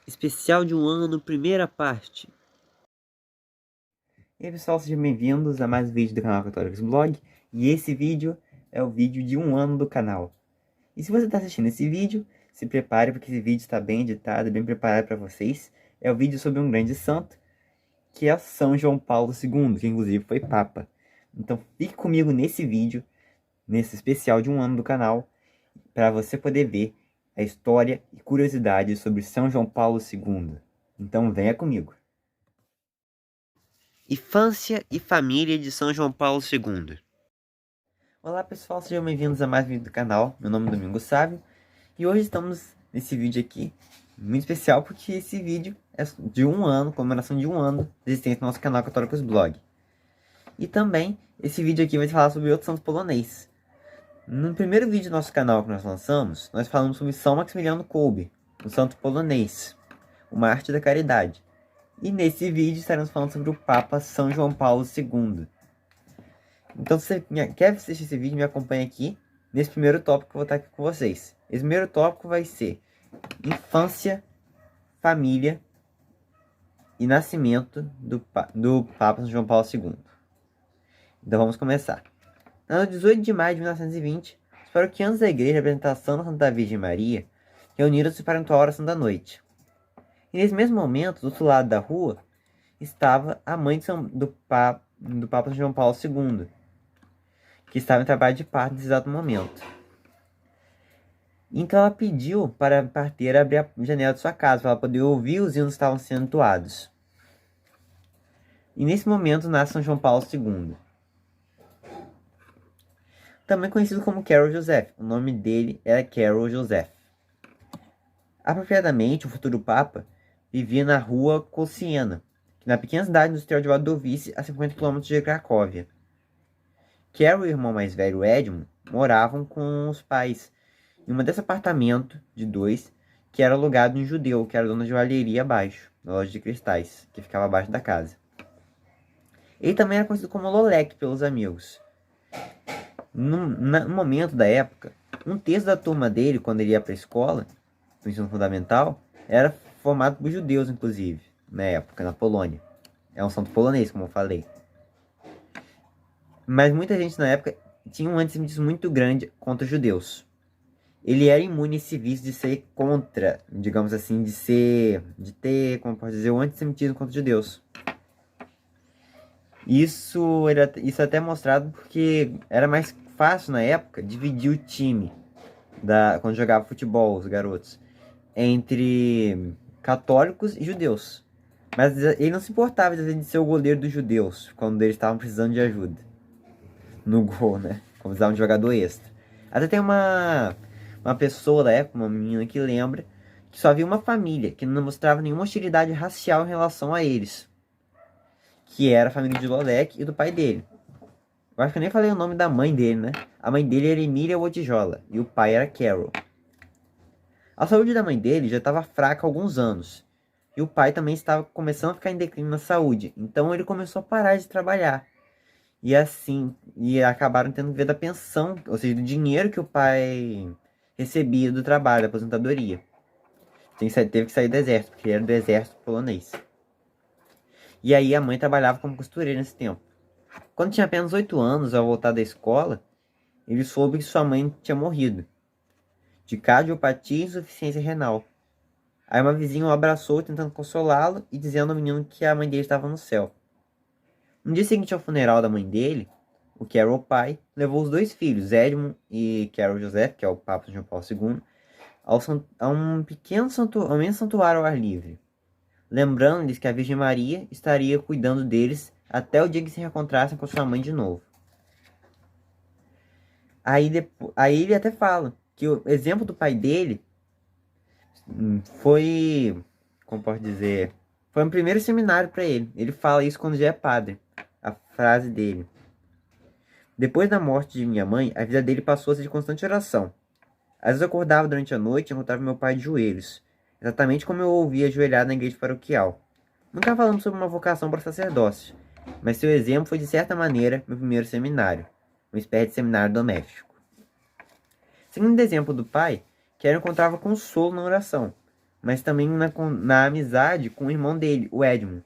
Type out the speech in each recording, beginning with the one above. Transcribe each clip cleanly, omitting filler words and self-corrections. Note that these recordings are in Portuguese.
Especial de um ano, primeira parte. E aí pessoal, sejam bem-vindos a mais um vídeo do canal Católicos Blog. E esse vídeo é o vídeo de um ano do canal. E se você está assistindo esse vídeo, se prepare porque esse vídeo está bem editado, bem preparado para vocês. É o vídeo sobre um grande santo, que é São João Paulo II, que inclusive foi Papa. Então fique comigo nesse vídeo, nesse especial de um ano do canal, para você poder ver a história e curiosidades sobre São João Paulo II. Então venha comigo. Infância e família de São João Paulo II. Olá pessoal, sejam bem-vindos a mais um vídeo do canal. Meu nome é Domingo Sávio e hoje estamos nesse vídeo aqui muito especial porque esse vídeo é de um ano, comemoração de um ano de existência do nosso canal Católicos Blog. E também esse vídeo aqui vai falar sobre outro santo polonês. No primeiro vídeo do nosso canal que nós lançamos, nós falamos sobre São Maximiliano Kolbe, um santo polonês, o mártir da caridade. E nesse vídeo estaremos falando sobre o Papa São João Paulo II. Então, se você quer assistir esse vídeo, me acompanha aqui nesse primeiro tópico que eu vou estar aqui com vocês. Esse primeiro tópico vai ser infância, família e nascimento do Papa São João Paulo II. Então vamos começar. No 18 de maio de 1920, os paroquianos da igreja de apresentação da Santa Virgem Maria reuniram-se para a oração da noite. E nesse mesmo momento, do outro lado da rua, estava a mãe do Papa São João Paulo II, que estava em trabalho de parto nesse exato momento. Então ela pediu para a parteira abrir a janela de sua casa para ela poder ouvir os hinos que estavam sendo entoados. E nesse momento nasce São João Paulo II, também conhecido como Karol Joseph. O nome dele era Karol Joseph. Apropriadamente, o futuro Papa vivia na rua Kosiena, na pequena cidade industrial de Wadowice, a 50 km de Cracóvia. Karol e o irmão mais velho, Edmund, moravam com os pais em um desse apartamento de dois que era alugado em um judeu, que era dono de joalheria abaixo, na loja de cristais, que ficava abaixo da casa. Ele também era conhecido como Lolek pelos amigos. No momento da época, um terço da turma dele, quando ele ia para a escola, no ensino fundamental, era formado por judeus, inclusive, na época, na Polônia. É um santo polonês, como eu falei. Mas muita gente na época tinha um antissemitismo muito grande contra os judeus. Ele era imune a esse vício de ser contra, digamos assim, de ter, como posso dizer, o antissemitismo contra os judeus. Isso é até mostrado porque era mais fácil na época dividir o time, quando jogava futebol, os garotos, entre católicos e judeus. Mas ele não se importava de ser o goleiro dos judeus, quando eles estavam precisando de ajuda no gol, né? Como precisavam de jogador extra. Até tem uma pessoa da época, uma menina que lembra, que só havia uma família, que não mostrava nenhuma hostilidade racial em relação a eles, que era a família de Lolek e do pai dele. Eu acho que eu nem falei o nome da mãe dele, né? A mãe dele era Emília Wojtyła e o pai era Karol. A saúde da mãe dele já estava fraca há alguns anos. E o pai também estava começando a ficar em declínio na saúde. Então ele começou a parar de trabalhar. E assim, acabaram tendo que ver da pensão, ou seja, do dinheiro que o pai recebia do trabalho, da aposentadoria. Teve que sair do exército, porque ele era do exército polonês. E aí a mãe trabalhava como costureira nesse tempo. Quando tinha apenas 8 anos, ao voltar da escola, ele soube que sua mãe tinha morrido de cardiopatia e insuficiência renal. Aí uma vizinha o abraçou, tentando consolá-lo e dizendo ao menino que a mãe dele estava no céu. No dia seguinte ao funeral da mãe dele, o Karol pai levou os dois filhos, Edmund e Karol Joseph, que é o Papa João Paulo II, a um pequeno santuário ao ar livre, lembrando-lhes que a Virgem Maria estaria cuidando deles até o dia que se reencontrassem com sua mãe de novo. Aí ele até fala que o exemplo do pai dele foi, como posso dizer, foi um primeiro seminário para ele. Ele fala isso quando já é padre. A frase dele: depois da morte de minha mãe, a vida dele passou a ser de constante oração. Às vezes eu acordava durante a noite e encontrava meu pai de joelhos, exatamente como eu ouvia ajoelhado na igreja paroquial. Nunca falamos sobre uma vocação para sacerdócio, mas seu exemplo foi de certa maneira meu primeiro seminário, uma espécie de seminário doméstico. Segundo o exemplo do pai, Karen encontrava consolo na oração, mas também na amizade com o irmão dele, o Edmund.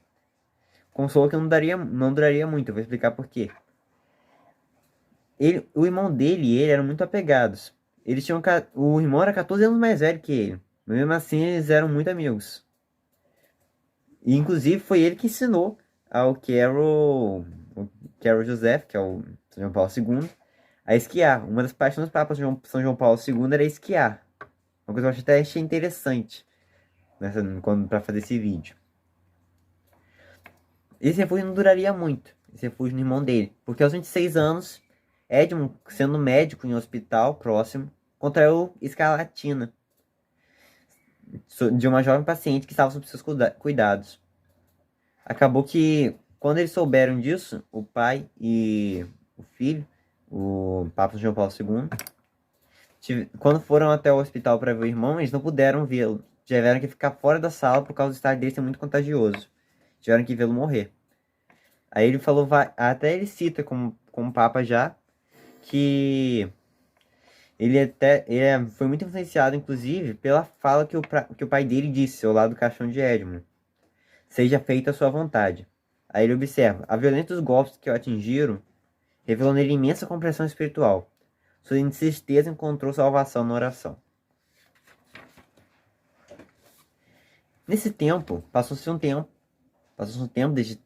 Consolo que não duraria muito, eu vou explicar por quê. O irmão dele e ele eram muito apegados. O irmão era 14 anos mais velho que ele. Mas mesmo assim, eles eram muito amigos. E, inclusive, foi ele que ensinou ao Carol Joseph, que é o São João Paulo II, a esquiar. Uma das paixões do Papa São João Paulo II era esquiar. Uma coisa que eu achei interessante para fazer esse vídeo. Esse refúgio não duraria muito. Esse refúgio no irmão dele. Porque aos 26 anos, Edmund, sendo médico em um hospital próximo, contraiu escarlatina de uma jovem paciente que estava sob seus cuidados. Acabou que, quando eles souberam disso, o pai e o filho, o Papa João Paulo II, quando foram até o hospital para ver o irmão, eles não puderam vê-lo. Tiveram que ficar fora da sala por causa do estado dele ser muito contagioso. Tiveram que vê-lo morrer. Aí ele falou, até ele cita como Papa já, que ele foi muito influenciado, inclusive, pela fala que o pai dele disse ao lado do caixão de Edmund. Seja feita a sua vontade. Aí ele observa, a violência dos golpes que o atingiram revelou nele imensa compreensão espiritual. Sua insistência encontrou salvação na oração. Nesse tempo, passou-se um tempo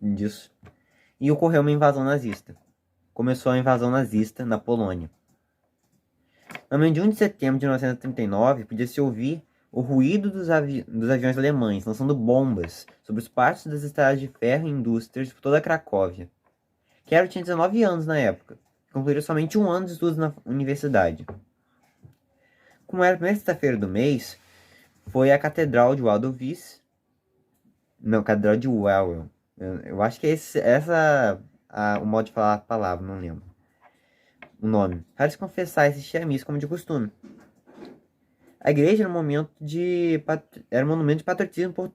disso, e ocorreu uma invasão nazista. Começou a invasão nazista na Polônia. No dia 1 de setembro de 1939, podia-se ouvir o ruído dos aviões alemães lançando bombas sobre os pátios das estradas de ferro e indústrias por toda a Cracóvia. Carol tinha 19 anos na época, concluíra somente um ano de estudos na universidade. Como era a primeira sexta-feira do mês, foi à Catedral de Wadowice. Não, Catedral de Wawel. Eu acho que é o modo de falar a palavra, não lembro o nome. Para se confessar e assistir a missa como de costume. A igreja era um monumento de patriotismo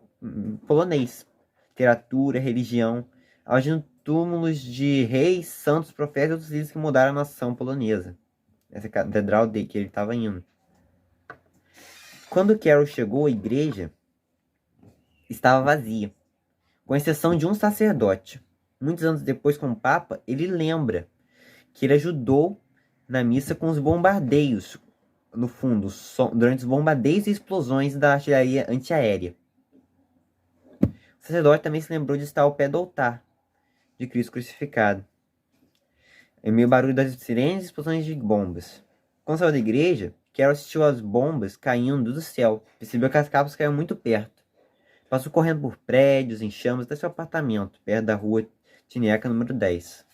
polonês. Literatura, religião, agindo túmulos de reis, santos, profetas e outros líderes que mudaram a nação polonesa. Essa catedral que ele estava indo. Quando Carol chegou, a igreja estava vazia, com exceção de um sacerdote. Muitos anos depois, como Papa, ele lembra que ele ajudou na missa com os bombardeios, no fundo, durante os bombardeios e explosões da artilharia antiaérea. O sacerdote também se lembrou de estar ao pé do altar de Cristo crucificado, em meio ao barulho das sirenes e explosões de bombas. Quando saiu da igreja, Carol assistiu às bombas caindo do céu. Percebeu que as capas caíam muito perto. Passou correndo por prédios, em chamas, até seu apartamento, perto da rua Tineca, número 10.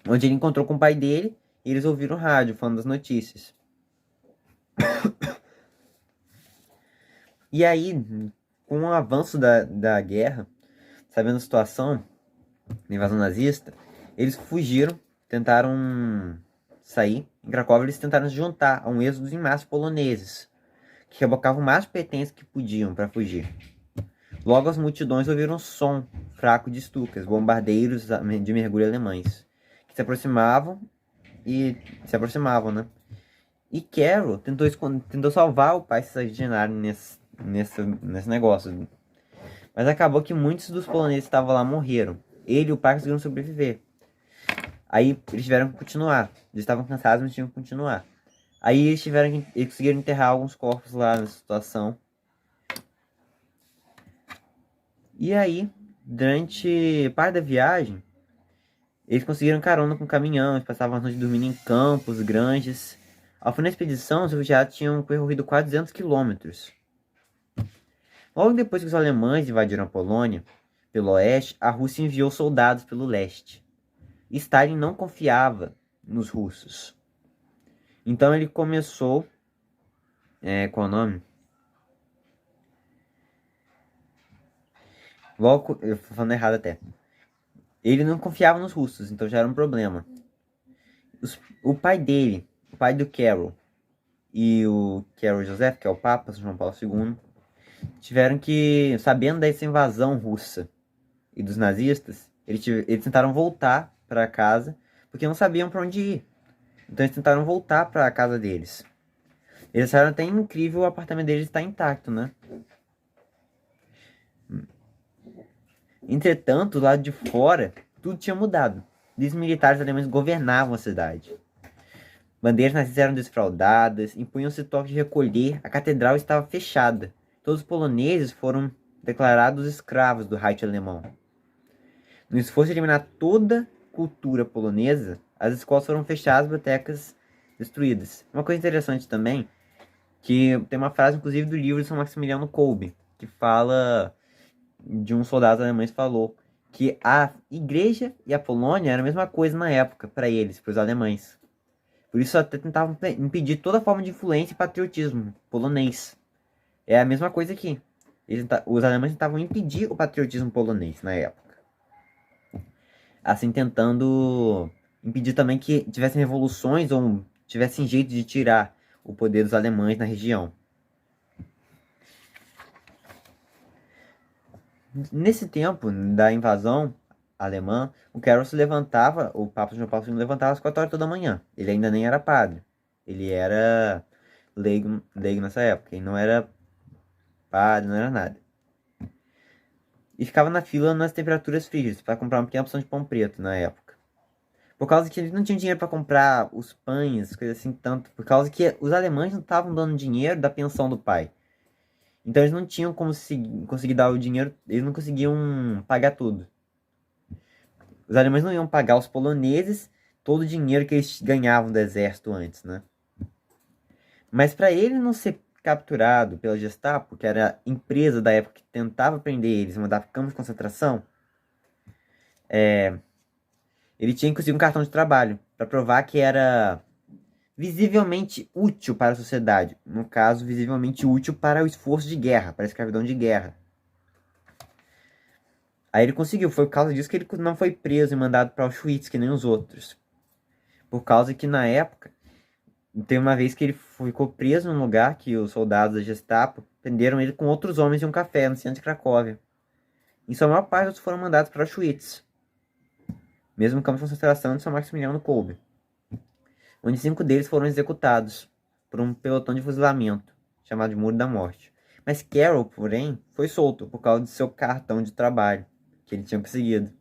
Onde ele encontrou com o pai dele e eles ouviram o rádio falando das notícias. E aí, com o avanço da guerra, sabendo a situação, da invasão nazista, eles fugiram, tentaram sair. Em Cracóvia, eles tentaram se juntar a um êxodo em massa poloneses, que rebocavam o mais pertences que podiam para fugir. Logo, as multidões ouviram um som fraco de Stukas, bombardeiros de mergulho alemães, que se aproximavam, né? E Carol tentou salvar o pai extraordinário nesse negócio. Mas acabou que muitos dos poloneses que estavam lá morreram. Ele e o pai conseguiram sobreviver. Aí eles tiveram que continuar. Eles estavam cansados, mas tinham que continuar. Aí eles conseguiram enterrar alguns corpos lá nessa situação. E aí, durante parte da viagem, eles conseguiram carona com caminhão, eles passavam as noites dormindo em campos, granjas. Ao fim da expedição, os refugiados tinham percorrido quase 200 quilômetros. Logo depois que os alemães invadiram a Polônia, pelo oeste, a Rússia enviou soldados pelo leste. Stalin não confiava nos russos. Então ele começou... qual é o nome? Logo, eu tô falando errado até. Ele não confiava nos russos, então já era um problema. O pai dele, o pai do Carol, e o Carol Joseph, que é o Papa São João Paulo II, tiveram que, sabendo dessa invasão russa e dos nazistas, eles tentaram voltar para casa, porque não sabiam para onde ir. Então eles tentaram voltar para a casa deles. Eles acharam até incrível o apartamento deles estar intacto, né? Entretanto, do lado de fora, tudo tinha mudado. Os militares alemães governavam a cidade. Bandeiras nazis eram desfraldadas, impunham-se toque de recolher, a catedral estava fechada. Todos os poloneses foram declarados escravos do Reich alemão. No esforço de eliminar toda a cultura polonesa, as escolas foram fechadas, as bibliotecas destruídas. Uma coisa interessante também, que tem uma frase, inclusive, do livro de São Maximiliano Kolbe, que fala de um soldado alemão que falou que a igreja e a Polônia era a mesma coisa na época, para eles, para os alemães. Por isso até tentavam impedir toda forma de influência e patriotismo polonês. É a mesma coisa aqui. Os alemães tentavam impedir o patriotismo polonês na época. Assim, tentando impedir também que tivessem revoluções ou tivessem jeito de tirar o poder dos alemães na região. Nesse tempo da invasão alemã, o Carroll se levantava, o Papa João Paulo II levantava às 4 horas toda manhã. Ele ainda nem era padre. Ele era leigo nessa época. Ele não era padre, não era nada. E ficava na fila nas temperaturas frias para comprar uma pequena porção de pão preto na época. Por causa que eles não tinham dinheiro para comprar os pães, coisas assim, tanto. Por causa que os alemães não estavam dando dinheiro da pensão do pai. Então eles não tinham como conseguir dar o dinheiro, eles não conseguiam pagar tudo. Os alemães não iam pagar os poloneses todo o dinheiro que eles ganhavam do exército antes, né? Mas para ele não ser capturado pela Gestapo, que era a empresa da época que tentava prender eles e mandar para campos de concentração, ele tinha que conseguir um cartão de trabalho para provar que era visivelmente útil para a sociedade. No caso, visivelmente útil para o esforço de guerra, para a escravidão de guerra. Aí ele conseguiu, foi por causa disso que ele não foi preso e mandado para Auschwitz, que nem os outros. Por causa que na época, tem uma vez que ele ficou preso num lugar que os soldados da Gestapo prenderam ele com outros homens em um café no centro de Cracóvia. Em sua maior parte, outros foram mandados para Auschwitz, mesmo campo de concentração de São Maximiliano Kolbe, onde 5 deles foram executados por um pelotão de fuzilamento, chamado de Muro da Morte. Mas Carroll, porém, foi solto por causa de seu cartão de trabalho, que ele tinha conseguido.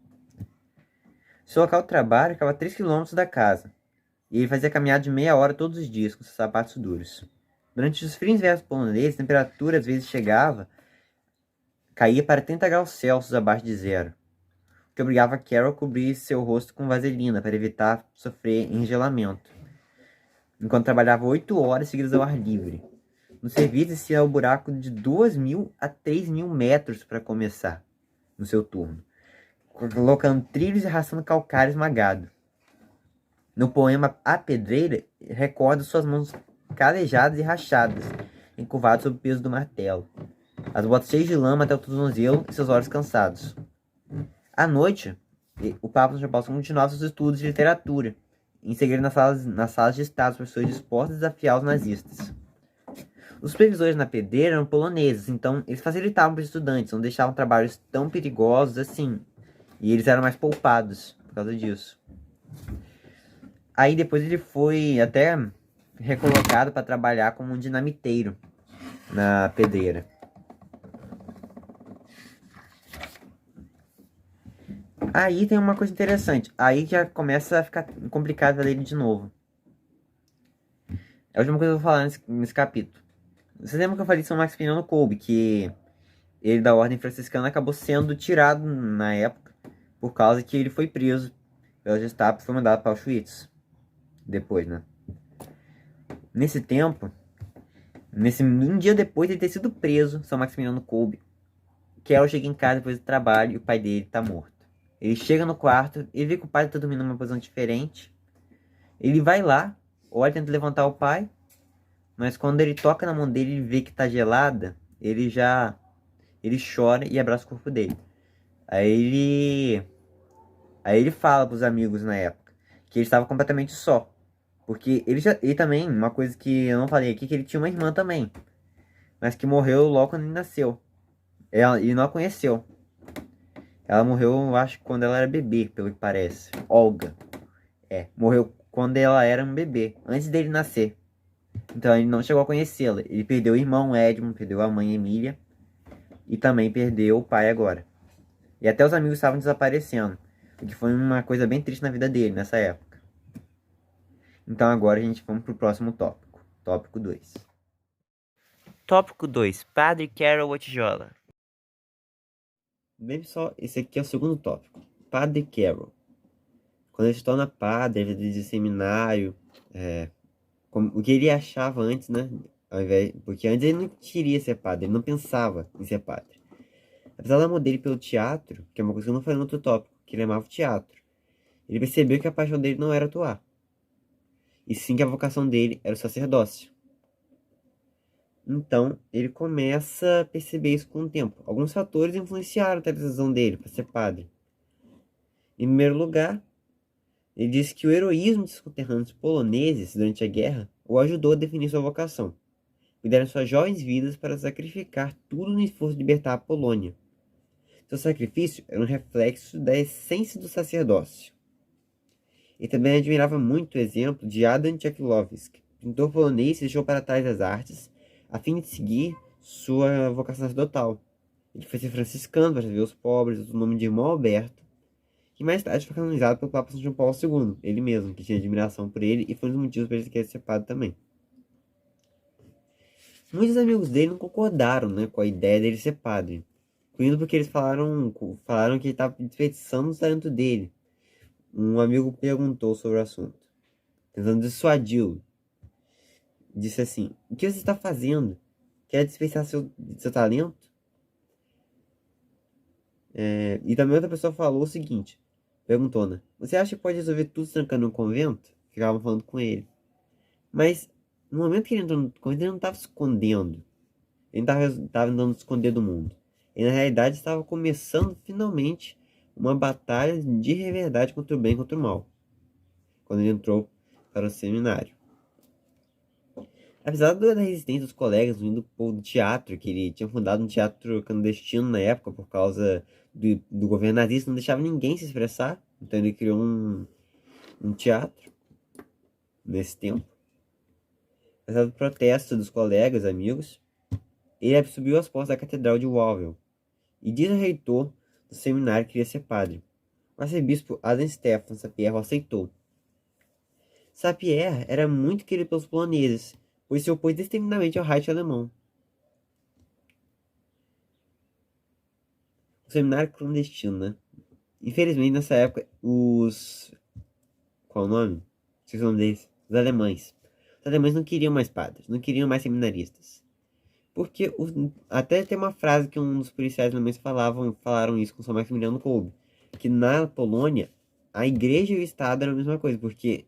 Seu local de trabalho ficava a 3 km da casa, e ele fazia caminhada de meia hora todos os dias com seus sapatos duros. Durante os frios invernos poloneses, a temperatura às vezes caía para 30 graus Celsius abaixo de zero, o que obrigava Carroll a cobrir seu rosto com vaselina para evitar sofrer engelamento, enquanto trabalhava 8 horas seguidas ao ar livre. No serviço, esse é o buraco de 2.000 a 3.000 metros para começar no seu turno, colocando trilhos e arrastando calcário esmagado. No poema A Pedreira, recorda suas mãos calejadas e rachadas, encurvadas sob o peso do martelo, as botas cheias de lama até o tornozelo e seus olhos cansados. À noite, o Papa João Paulo II continuava seus estudos de literatura, em seguida nas salas de estado, as pessoas dispostas a desafiar os nazistas. Os supervisores na pedreira eram poloneses, então eles facilitavam para os estudantes, não deixavam trabalhos tão perigosos assim, e eles eram mais poupados por causa disso. Aí depois ele foi até recolocado para trabalhar como um dinamiteiro na pedreira. Aí tem uma coisa interessante. Aí já começa a ficar complicado para ele de novo. É a última coisa que eu vou falar nesse capítulo. Vocês lembram que eu falei de São Maximiliano Kolbe, que ele da Ordem Franciscana acabou sendo tirado na época, por causa que ele foi preso pela Gestapo e foi mandado para Auschwitz. Depois, né? Nesse tempo, um dia depois de ele ter sido preso, São Maximiliano Kolbe, Carroll chega em casa depois do trabalho e o pai dele tá morto. Ele chega no quarto, ele vê que o pai tá dormindo numa posição diferente. Ele vai lá, olha, tenta levantar o pai, mas quando ele toca na mão dele, ele vê que tá gelada, ele chora e abraça o corpo dele. Aí ele fala pros amigos na época que ele estava completamente só. Porque ele também, uma coisa que eu não falei aqui, que ele tinha uma irmã também, mas que morreu logo quando ele nasceu. Ele não a conheceu. Ela morreu, eu acho, quando ela era bebê, pelo que parece. Olga. Morreu quando ela era um bebê, antes dele nascer. Então ele não chegou a conhecê-la. Ele perdeu o irmão Edmund, perdeu a mãe Emília e também perdeu o pai agora. E até os amigos estavam desaparecendo, o que foi uma coisa bem triste na vida dele nessa época. Então agora a gente vamos pro próximo tópico. Tópico 2. Tópico 2. Padre Carol Wojtyła. Bem, pessoal, esse aqui é o segundo tópico. Padre Carol. Quando ele se torna padre, ele de seminário, o que ele achava antes, né? Porque antes ele não queria ser padre, ele não pensava em ser padre. Apesar do amor dele pelo teatro, que é uma coisa que eu não falei no outro tópico, que ele amava o teatro, ele percebeu que a paixão dele não era atuar, e sim que a vocação dele era o sacerdócio. Então, ele começa a perceber isso com o tempo. Alguns fatores influenciaram a decisão dele para ser padre. Em primeiro lugar, ele disse que o heroísmo dos conterrâneos poloneses durante a guerra o ajudou a definir sua vocação, e deram suas jovens vidas para sacrificar tudo no esforço de libertar a Polônia. Seu sacrifício era um reflexo da essência do sacerdócio. Ele também admirava muito o exemplo de Adam Tchaikovsky, pintor polonês que deixou para trás as artes a fim de seguir sua vocação sacerdotal. Ele foi ser franciscano para servir os pobres, usou o nome de Irmão Alberto, que mais tarde foi canonizado pelo Papa São João Paulo II, ele mesmo, que tinha admiração por ele e foi um dos motivos para ele querer ser padre também. Muitos amigos dele não concordaram, né, com a ideia dele ser padre, incluindo porque eles falaram que ele estava desperdiçando o talento dele. Um amigo perguntou sobre o assunto, tentando dissuadi-lo. Disse assim: o que você está fazendo? Quer desperdiçar seu talento? E também outra pessoa falou o seguinte: perguntou, né? Você acha que pode resolver tudo se trancando no convento? Ficavam falando com ele. Mas no momento que ele entrou no convento, ele não estava se escondendo. Ele não estava tentando se esconder do mundo. Ele, na realidade, estava começando finalmente uma batalha de verdade contra o bem e contra o mal. Quando ele entrou para o seminário. Apesar da resistência dos colegas vindo do teatro, que ele tinha fundado um teatro clandestino na época por causa do governo nazista, não deixava ninguém se expressar. Então ele criou um teatro nesse tempo. Apesar do protesto dos colegas, amigos, ele subiu às portas da Catedral de Wawel e disse ao reitor do seminário que queria ser padre. O arcebispo Adam Stefan Sapieha aceitou. Sapieha era muito querido pelos poloneses, pois se opôs determinadamente ao Reich alemão. O seminário clandestino, né? Infelizmente, nessa época, qual o nome? Esqueci o nome deles. Os alemães. Os alemães não queriam mais padres, não queriam mais seminaristas. Porque até tem uma frase que um dos policiais alemães falaram isso com São Maximiliano Kolbe, que na Polônia, a igreja e o Estado eram a mesma coisa, porque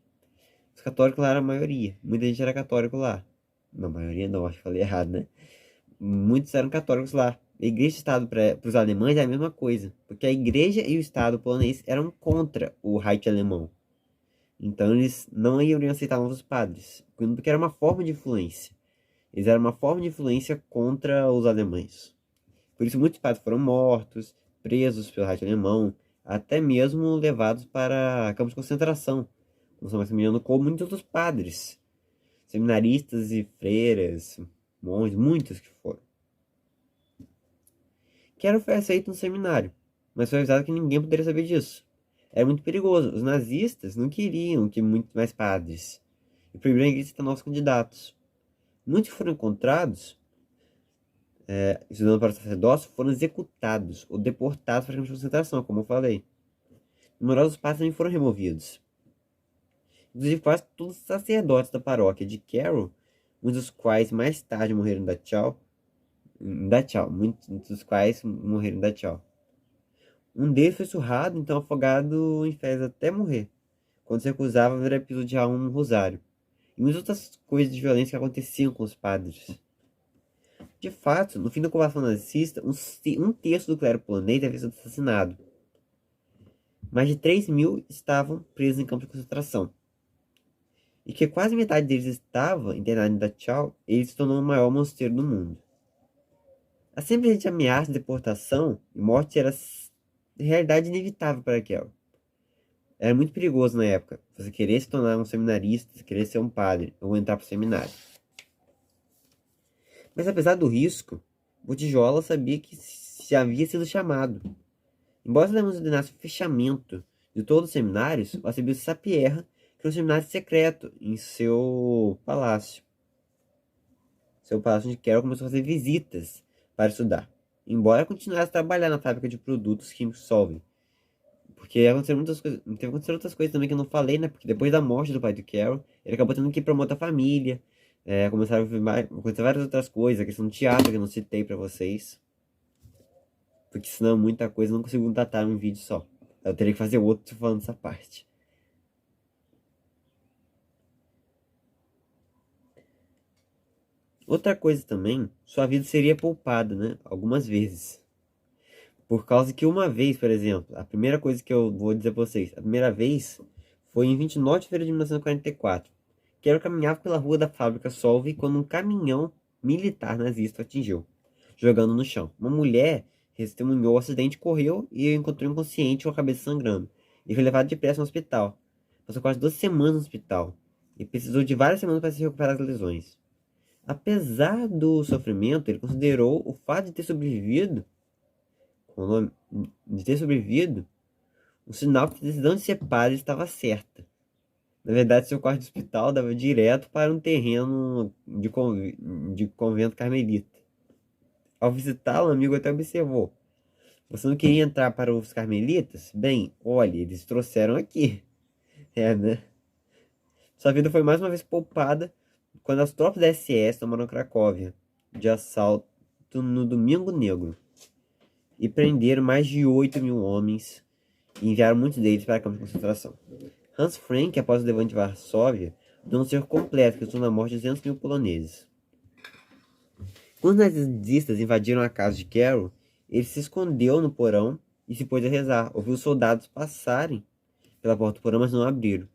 os católicos lá eram a maioria. Muita gente era católico lá. Não, a maioria não, acho que falei errado, né? Muitos eram católicos lá. A igreja e o Estado para os alemães é a mesma coisa. Porque a igreja e o Estado polonês eram contra o Reich alemão. Então eles não iriam aceitar novos padres. Porque era uma forma de influência. Eles eram uma forma de influência contra os alemães. Por isso muitos padres foram mortos, presos pelo Reich alemão, até mesmo levados para campos de concentração. Como São Maximiliano Kolbe, muitos outros padres. Seminaristas e freiras, monges, muitos que foram. Quero foi aceito no seminário, mas foi avisado que ninguém poderia saber disso. Era muito perigoso. Os nazistas não queriam que muito mais padres e proibiram a igreja de novos candidatos. Muitos que foram encontrados, estudando para o sacerdócio, foram executados ou deportados para campos de concentração, como eu falei. Numerosos padres também foram removidos. Inclusive quase todos os sacerdotes da paróquia de Carroll, muitos dos quais mais tarde morreram em Dachau, muitos dos quais morreram em Dachau. Um deles foi surrado, então afogado em fezes até morrer, quando se recusava a ver a episodiar um rosário. E muitas outras coisas de violência que aconteciam com os padres. De fato, no fim da ocupação nazista, um terço do clero polonês havia sido assassinado. Mais de 3.000 estavam presos em campos de concentração. E que quase metade deles estava internado em Dachau, ele se tornou o maior mosteiro do mundo. A sempre presente ameaça de deportação e morte era realidade inevitável para Carol. Era muito perigoso na época você querer se tornar um seminarista, querer ser um padre ou entrar para o seminário. Mas apesar do risco, Bottijola sabia que se havia sido chamado. Embora os alemães ordenassem o fechamento de todos os seminários, o arcebispo Sapieha criou um seminário secreto em seu palácio. Seu palácio onde Carroll começou a fazer visitas para estudar, embora continuasse a trabalhar na fábrica de produtos químicos Solvay. Porque aconteceram muitas coisas, teve acontecido outras coisas também que eu não falei, né? Porque depois da morte do pai do Carroll, ele acabou tendo que ir pra uma outra família. Começaram a acontecer várias outras coisas, a questão do teatro que eu não citei pra vocês. Porque senão muita coisa eu não consigo datar em um vídeo só. Eu teria que fazer outro falando essa parte. Outra coisa também, sua vida seria poupada, né? Algumas vezes. Por causa que uma vez, por exemplo, a primeira coisa que eu vou dizer pra vocês, a primeira vez foi em 29 de fevereiro de 1944. Quero caminhava pela rua da fábrica Solvay quando um caminhão militar nazista o atingiu, jogando no chão. Uma mulher testemunhou o acidente, correu e encontrou inconsciente com a cabeça sangrando. E foi levado depressa no hospital. Passou quase 2 semanas no hospital e precisou de várias semanas para se recuperar das lesões. Apesar do sofrimento, ele considerou o fato de ter sobrevivido um sinal que a decisão de ser padre estava certa. Na verdade, seu quarto de hospital dava direto para um terreno de convento carmelita. Ao visitá-lo, o amigo até observou: você não queria entrar para os carmelitas? Bem, olha, eles trouxeram aqui. Né? Sua vida foi mais uma vez poupada quando as tropas da SS tomaram Cracóvia de assalto no Domingo Negro e prenderam mais de 8.000 homens e enviaram muitos deles para campos de concentração. Hans Frank, após o levante de Varsóvia, deu um cerco completo que resultou na morte de 200.000 poloneses. Quando os nazistas invadiram a casa de Carroll, ele se escondeu no porão e se pôs a rezar. Ouviu os soldados passarem pela porta do porão, mas não abriram.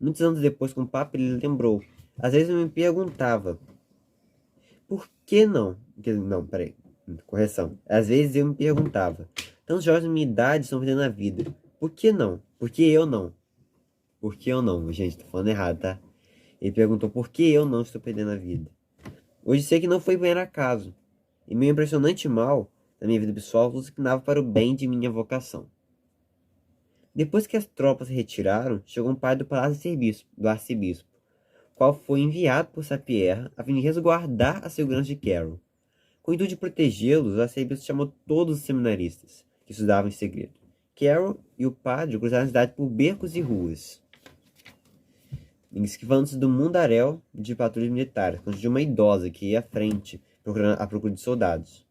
Muitos anos depois, com o Papa, ele lembrou: às vezes eu me perguntava, por que não? Não, peraí, correção. Às vezes eu me perguntava, tantos jovens da minha idade estão perdendo a vida. Por que não? Por que eu não? Por que eu não? Gente, tô falando errado, tá? Ele perguntou por que eu não estou perdendo a vida. Hoje sei que não foi bem acaso. E meu impressionante mal da minha vida pessoal consignava para o bem de minha vocação. Depois que as tropas se retiraram, chegou um padre do palácio do arcebispo, qual foi enviado por Sapieha a fim de resguardar a segurança de Carroll. Com o intuito de protegê-los, o arcebispo chamou todos os seminaristas, que estudavam em segredo. Carroll e o padre cruzaram a cidade por becos e ruas, esquivando-se do mundaréu de patrulhas militares, quando de uma idosa que ia à frente, à procura de soldados.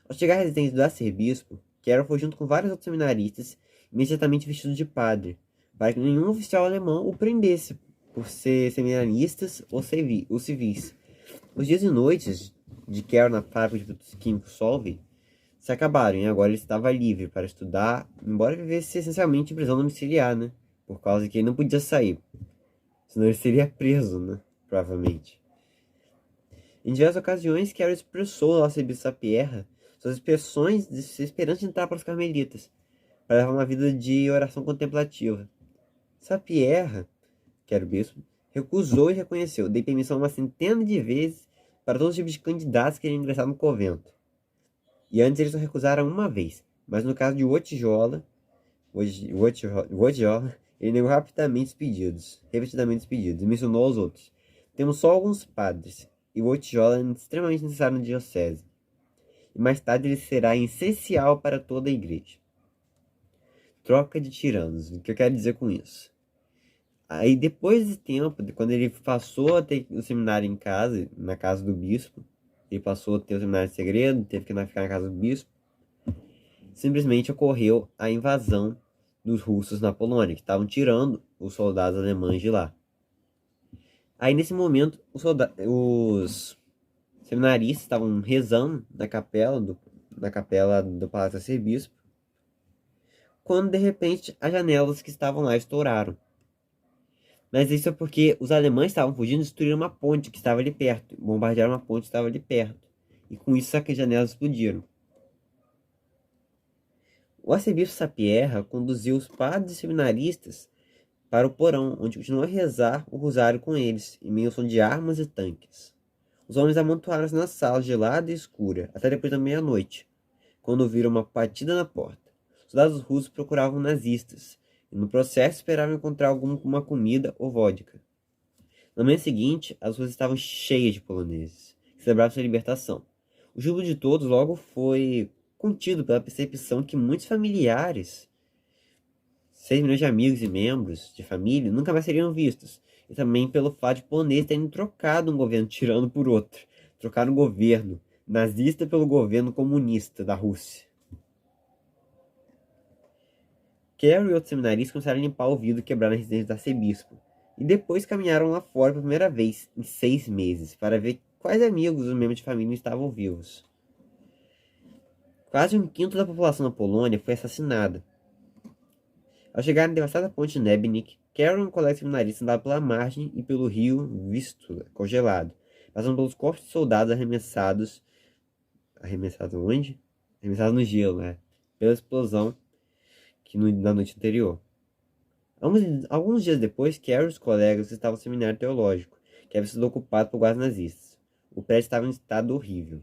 Ao chegar à residência do arcebispo, Carroll foi junto com vários outros seminaristas, imediatamente vestido de padre, para que nenhum oficial alemão o prendesse por ser seminaristas ou civis. Os dias e noites de Carroll na fábrica de produtos químicos Solvay se acabaram e agora ele estava livre para estudar, embora vivesse essencialmente em prisão domiciliar, né? Por causa que ele não podia sair. Senão ele seria preso, né? Provavelmente. Em diversas ocasiões, Carroll expressou ao arcebispo Sapieha suas expressões de sua esperança de entrar para os carmelitas, para levar uma vida de oração contemplativa. Sapieha, que era o bispo, recusou e reconheceu. Dei permissão uma centena de vezes para todos os tipos de candidatos que queriam ingressar no convento. E antes eles só recusaram uma vez, mas no caso de Wojtyła, ele negou repetidamente os pedidos, e mencionou aos outros: temos só alguns padres, e Wojtyła é extremamente necessário na diocese. E mais tarde ele será essencial para toda a igreja. Troca de tiranos. O que eu quero dizer com isso? Aí depois de tempo, quando ele passou a ter o seminário em casa, na casa do bispo, ele passou a ter o seminário de segredo, teve que ficar na casa do bispo, simplesmente ocorreu a invasão dos russos na Polônia, que estavam tirando os soldados alemães de lá. Aí nesse momento, os seminaristas estavam rezando na capela do Palácio Arcebispo, quando de repente as janelas que estavam lá estouraram. Mas isso é porque os alemães estavam fugindo e destruíram uma ponte que estava ali perto. Bombardearam uma ponte que estava ali perto. E com isso as janelas explodiram. O arcebispo Sapieha conduziu os padres e seminaristas para o porão, onde continuou a rezar o rosário com eles, em meio ao som de armas e tanques. Os homens amontoaram-se na sala gelada e escura, até depois da meia-noite, quando ouviram uma batida na porta. Os soldados russos procuravam nazistas, e no processo esperavam encontrar alguma comida ou vodka. Na manhã seguinte, as ruas estavam cheias de poloneses, que celebravam sua libertação. O júbilo de todos logo foi contido pela percepção que muitos familiares, 6 milhões de amigos e membros de família, nunca mais seriam vistos. E também pelo fato de poloneses terem trocado um governo tirano por outro. Trocaram um governo nazista pelo governo comunista da Rússia. Carol e outros seminaristas começaram a limpar o vidro quebrado na residência do arcebispo. E depois caminharam lá fora pela primeira vez em 6 meses, para ver quais amigos os membros de família estavam vivos. Quase um quinto da população da Polônia foi assassinada. Ao chegar na devastada ponte Nebnik, Carol e um colega seminarista andavam pela margem e pelo rio Vístula, congelado, passando pelos corpos de soldados arremessados. Arremessados onde? Arremessados no gelo, pela explosão na noite anterior. Alguns dias depois, Carol e os colegas estavam no seminário teológico, que havia sido ocupado por guardas nazistas. O prédio estava em estado horrível.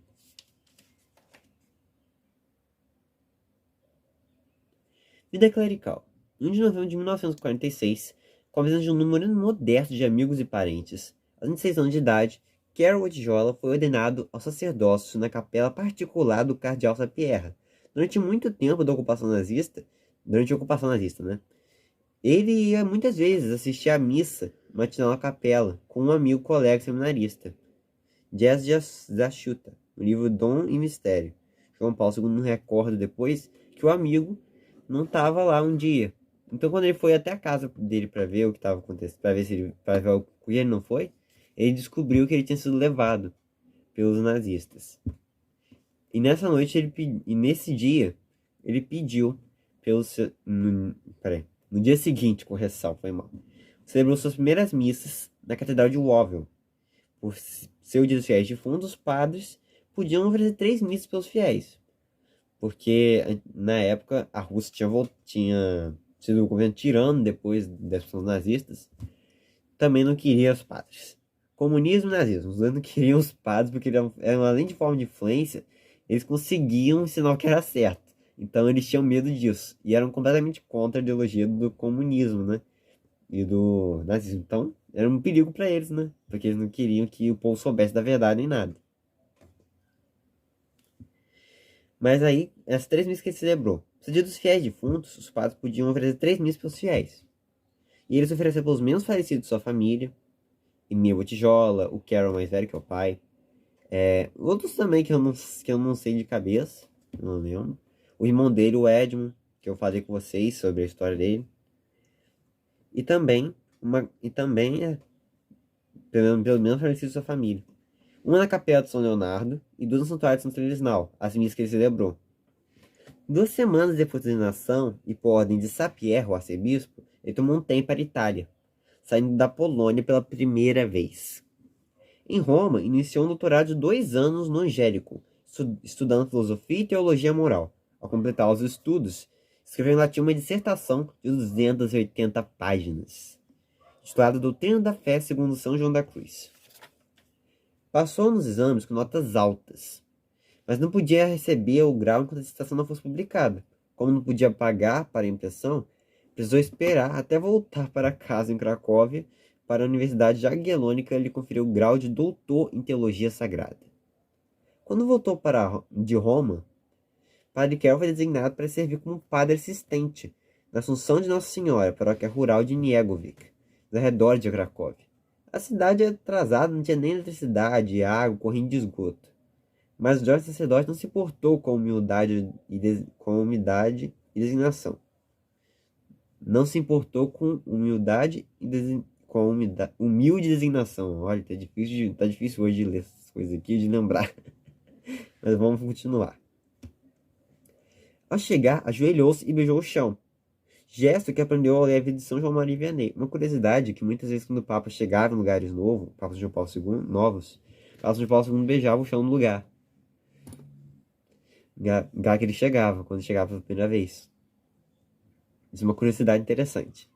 Vida clerical. Em 1 de novembro de 1946, com a presença de um número modesto de amigos e parentes, aos 26 anos de idade, Carol Wojtyła foi ordenado ao sacerdócio na capela particular do cardeal Sapieha. Durante a ocupação nazista, ele ia muitas vezes assistir à missa matinal na capela, com um amigo colega seminarista, Jazz Zaschuta, no livro Dom e Mistério. João Paulo II recorda depois que o amigo não estava lá um dia. Então, quando ele foi até a casa dele para ver o que estava acontecendo, para ver o que ele não foi, ele descobriu que ele tinha sido levado pelos nazistas. E nesse dia, ele pediu no dia seguinte, correção, foi mal. Celebrou suas primeiras missas na Catedral de Wawel. Por ser o dia dos fiéis defuntos, os padres podiam oferecer 3 missas pelos fiéis. Porque, na época, a Rússia tinha sido um governo tirano depois das pessoas nazistas. Também não queria os padres. Comunismo e nazismo. Os dois não queriam os padres porque eram além de forma de influência, eles conseguiam ensinar o que era certo. Então eles tinham medo disso. E eram completamente contra a ideologia do comunismo, né? E do nazismo. Então, era um perigo para eles, né? Porque eles não queriam que o povo soubesse da verdade nem nada. Mas aí, as 3 missas que ele celebrou. No dia dos fiéis defuntos, os padres podiam oferecer 3 missas pelos fiéis. E eles ofereceram pelos menos falecidos de sua família. E minha Wojtyła, o Carol mais velho, que é o pai. Outros também que eu não sei de cabeça. Não lembro. O irmão dele, o Edmund, que eu falei com vocês sobre a história dele. E também pelo menos falecidos de sua família. Uma na capela de São Leonardo e 2 no santuário de São Trelisnau, as missas que ele celebrou. 2 semanas depois da ordenação, e por ordem de Sapieha, o arcebispo, ele tomou um tempo para a Itália, saindo da Polônia pela primeira vez. Em Roma, iniciou um doutorado de 2 anos no Angélico, estudando filosofia e teologia moral. Ao completar os estudos, escreveu em latim uma dissertação de 280 páginas, titulada Doutrina da Fé segundo São João da Cruz. Passou nos exames com notas altas, mas não podia receber o grau enquanto a dissertação não fosse publicada. Como não podia pagar para a impressão, precisou esperar até voltar para casa em Cracóvia para a Universidade Jagiellônica lhe conferir o grau de doutor em teologia sagrada. Quando voltou de Roma, Padre Carol foi designado para servir como padre assistente na Assunção de Nossa Senhora, paróquia rural de Niegowic, nos arredores de Cracóvia. A cidade atrasada não tinha nem eletricidade, água, corrente de esgoto. Mas o jovem sacerdote não se portou com humildade e designação. Não se importou com humildade e humilde designação. Olha, tá difícil hoje de ler essas coisas aqui, de lembrar. Mas vamos continuar. Ao chegar, ajoelhou-se e beijou o chão. Gesto que aprendeu ao ler a vida de São João Maria Vianney. Uma curiosidade que muitas vezes quando o Papa chegava em lugares novos, o Papa João Paulo II, novos, o Papa João Paulo II beijava o chão no lugar. Lugar que ele chegava, quando chegava pela primeira vez. Isso é uma curiosidade interessante.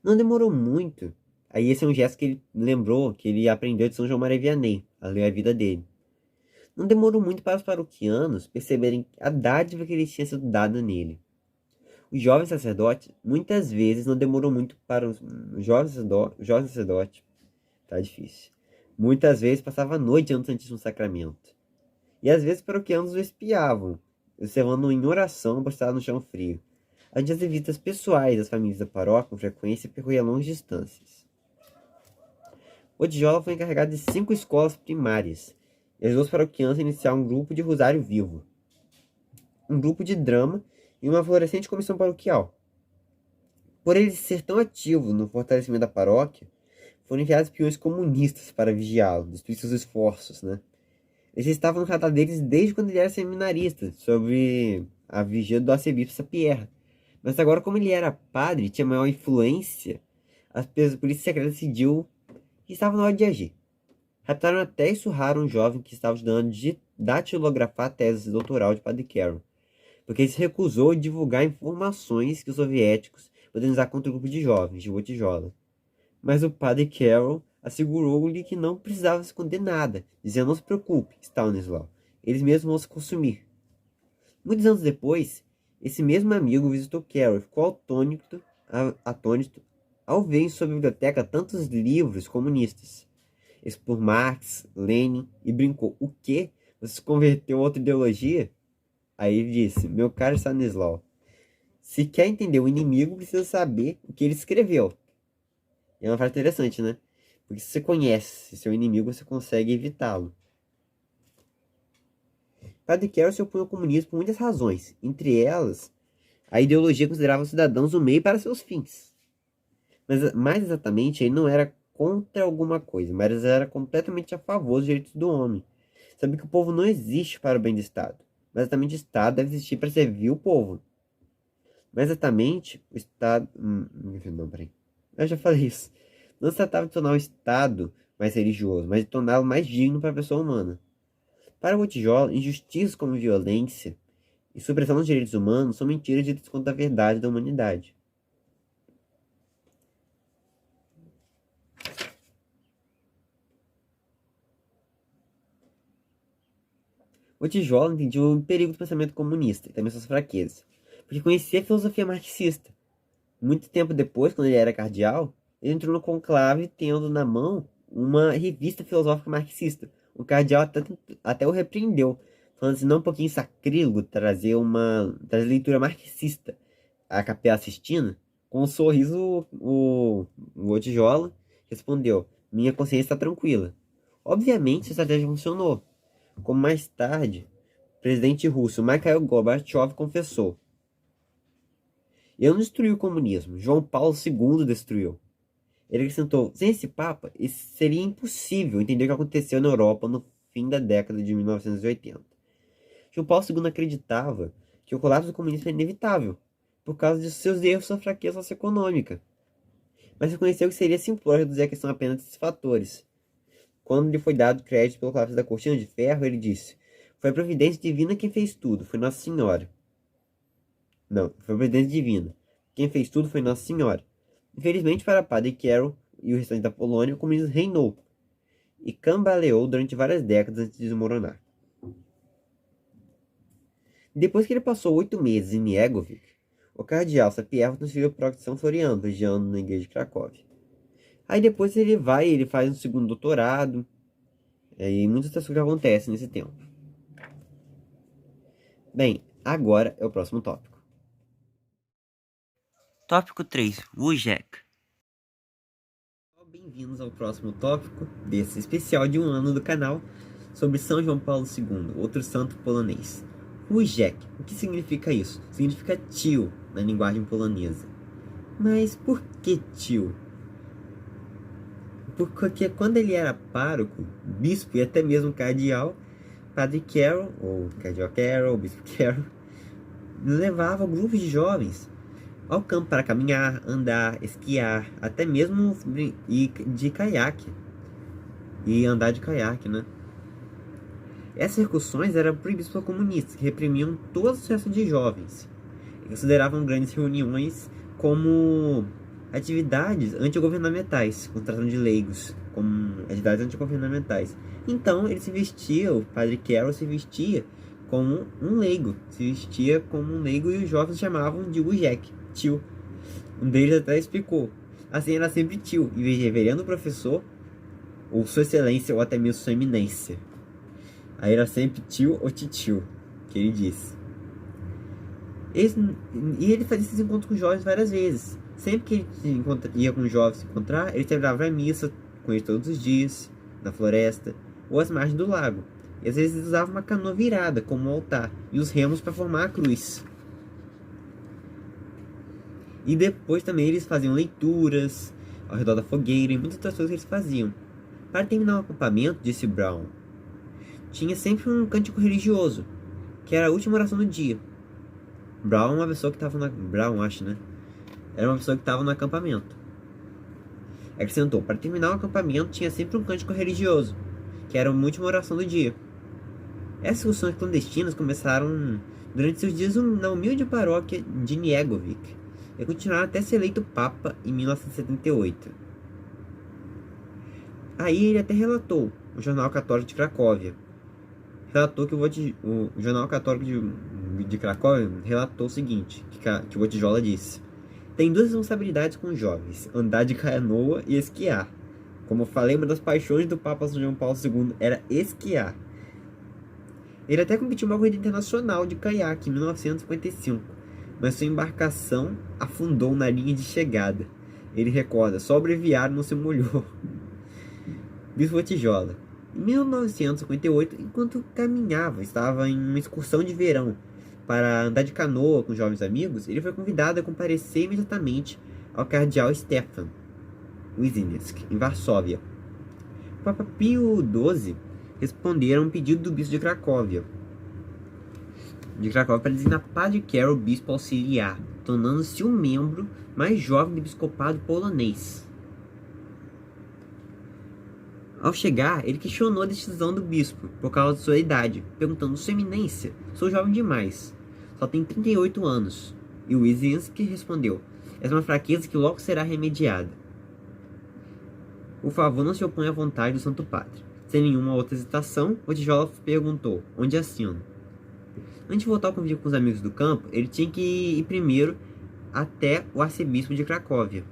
Não demorou muito Aí esse é um gesto que ele lembrou, que ele aprendeu de São João Maria Vianney, a ler a vida dele. Não demorou muito para os paroquianos perceberem a dádiva que lhes tinha sido dada nele. O jovem sacerdote, muitas vezes, não demorou muito para o jovem sacerdote, tá difícil. Muitas vezes passava a noite no Santíssimo Sacramento. E às vezes paroquianos o espiavam, observando em oração postado no chão frio. As visitas pessoais das famílias da paróquia, com frequência, percorria longas distâncias. Odjola foi encarregado de 5 escolas primárias, e ajudou os paroquianos a iniciar um grupo de Rosário Vivo, um grupo de drama e uma florescente comissão paroquial. Por ele ser tão ativo no fortalecimento da paróquia, foram enviados peões comunistas para vigiá-lo, destruir seus esforços, né? Eles estavam no radar deles desde quando ele era seminarista, sob a vigia do arcebispo Sapierre. Mas agora, como ele era padre e tinha maior influência, a polícia secreta decidiu que estava na hora de agir. Raptaram até e surraram um jovem que estava ajudando a datilografar a tese doutoral de Padre Carroll, porque ele se recusou a divulgar informações que os soviéticos poderiam usar contra o grupo de jovens de Wojtyła. Mas o Padre Carroll assegurou-lhe que não precisava esconder nada, dizendo: não se preocupe, Stanislau, eles mesmos vão se consumir. Muitos anos depois, esse mesmo amigo visitou Carroll e ficou atônito ao ver em sua biblioteca tantos livros comunistas, esses por Marx, Lenin, e brincou: o quê? Você se converteu a outra ideologia? Aí ele disse: meu caro Stanislau, se quer entender o inimigo, precisa saber o que ele escreveu. É uma frase interessante, né? Porque se você conhece seu inimigo, você consegue evitá-lo. Padre Carroll se opunha ao comunismo por muitas razões. Entre elas, a ideologia considerava os cidadãos o meio para seus fins. Mas, mais exatamente, ele não era contra alguma coisa, mas era completamente a favor dos direitos do homem. Sabia que o povo não existe para o bem do Estado. Mas exatamente o Estado deve existir para servir o povo. Mas exatamente, o Estado... Não, peraí. Eu já falei isso. Não se tratava de tornar o Estado mais religioso, mas de torná-lo mais digno para a pessoa humana. Para Wojtyła, injustiças como violência e supressão dos direitos humanos são mentiras ditas contra a verdade da humanidade. Wojtyła entendia o perigo do pensamento comunista e também suas fraquezas, porque conhecia a filosofia marxista. Muito tempo depois, quando ele era cardeal, ele entrou no conclave tendo na mão uma revista filosófica marxista. O cardeal até o repreendeu, falando assim: não um pouquinho sacrílego trazer leitura marxista à Capela Sistina. Com um sorriso, o Wojtyła respondeu: minha consciência está tranquila. Obviamente, essa estratégia funcionou. Como mais tarde, o presidente russo Mikhail Gorbachev confessou: eu não destruí o comunismo, João Paulo II destruiu. Ele acrescentou: sem esse Papa, seria impossível entender o que aconteceu na Europa no fim da década de 1980. João Paulo II acreditava que o colapso do comunismo era inevitável, por causa de seus erros e sua fraqueza socioeconômica. Mas reconheceu que seria simplório reduzir a questão apenas desses fatores. Quando lhe foi dado crédito pelo colapso da cortina de ferro, ele disse: foi a providência divina quem fez tudo, foi Nossa Senhora. Não, foi a providência divina. Quem fez tudo foi Nossa Senhora. Infelizmente para Padre Carroll e o restante da Polônia, o comunismo reinou e cambaleou durante várias décadas antes de desmoronar. Depois que ele passou 8 meses em Niegowic, o cardeal Sapieha transferiu para São Floriano, região na igreja de Cracóvia. Aí depois ele faz um segundo doutorado, e muitas outras coisas acontecem nesse tempo. Bem, agora é o próximo tópico. Tópico 3. Wujek. Bem-vindos ao próximo tópico desse especial de 1 ano do canal sobre São João Paulo II, outro santo polonês. Wujek, o que significa isso? Significa tio na linguagem polonesa. Mas por que tio? Porque quando ele era pároco, bispo e até mesmo cardeal, Padre Carroll, ou cardeal Carroll, bispo Carroll, levava grupos de jovens ao campo para caminhar, andar, esquiar, até mesmo ir de caiaque. E andar de caiaque, né? Essas excursões eram proibidas por comunistas, que reprimiam todo o sucesso de jovens. E consideravam grandes reuniões como atividades antigovernamentais, contratação de leigos, como atividades antigovernamentais. Então, ele se vestia, o padre Carroll se vestia como um leigo, e os jovens chamavam de Jack, tio. Um deles até explicou, assim era sempre tio, em vez de reverendo professor, ou sua excelência, ou até mesmo sua eminência. Aí era sempre tio ou titio, que ele disse. E ele fazia esses encontros com os jovens várias vezes. Sempre que ele ia com os jovens se encontrar, ele celebrava a missa com eles todos os dias, na floresta, ou às margens do lago. E às vezes usava uma canoa virada como um altar, e os remos para formar a cruz. E depois também eles faziam leituras ao redor da fogueira e muitas outras coisas que eles faziam. Para terminar o acampamento, disse Brown, tinha sempre um cântico religioso, que era a última oração do dia. Brown, uma pessoa que estava era uma pessoa que estava no acampamento. Acrescentou, para terminar o acampamento tinha sempre um cântico religioso, que era a última oração do dia. Essas discussões clandestinas começaram durante seus dias na humilde paróquia de Niegowic e continuaram até ser eleito Papa em 1978. Aí ele até relatou, o Jornal Católico de Cracóvia, o Jornal Católico de Cracóvia relatou o seguinte, que o Wojtyła disse: tem duas responsabilidades com os jovens, andar de canoa e esquiar. Como eu falei, uma das paixões do Papa São João Paulo II era esquiar. Ele até competiu uma corrida internacional de caiaque em 1955, mas sua embarcação afundou na linha de chegada. Ele recorda, só o breviário não se molhou. Bispo Wojtyła. Em 1958, enquanto caminhava, estava em uma excursão de verão para andar de canoa com jovens amigos, ele foi convidado a comparecer imediatamente ao cardeal Stefan Wisniewski, em Varsóvia. O Papa Pio XII responderam a um pedido do bispo de Cracóvia para designar Padre Carroll bispo auxiliar, tornando-se o membro mais jovem do episcopado polonês. Ao chegar, ele questionou a decisão do bispo, por causa de sua idade, perguntando: sua eminência, sou jovem demais, só tenho 38 anos. E o Wisniewski respondeu: essa é uma fraqueza que logo será remediada. Por favor, não se oponha à vontade do Santo Padre. Sem nenhuma outra hesitação, Wojtyła perguntou: onde assino? Antes de voltar ao convívio com os amigos do campo, ele tinha que ir primeiro até o arcebispo de Cracóvia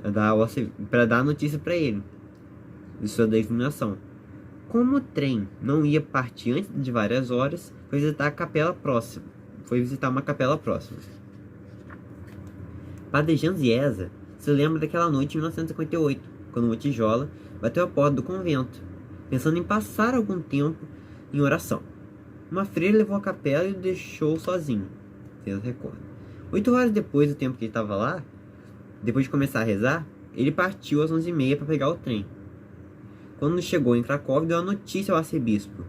para dar a notícia para ele de sua designação. Como o trem não ia partir antes de várias horas, foi visitar uma capela próxima. Padre Jan Ziesa se lembra daquela noite em 1958, quando Wojtyła bateu a porta do convento, pensando em passar algum tempo em oração. Uma freira levou a capela e o deixou sozinho. Ziesa recorda. 8 horas depois do tempo que ele estava lá, depois de começar a rezar, ele partiu às 11h30 para pegar o trem. Quando chegou em Cracóvia, deu a notícia ao arcebispo,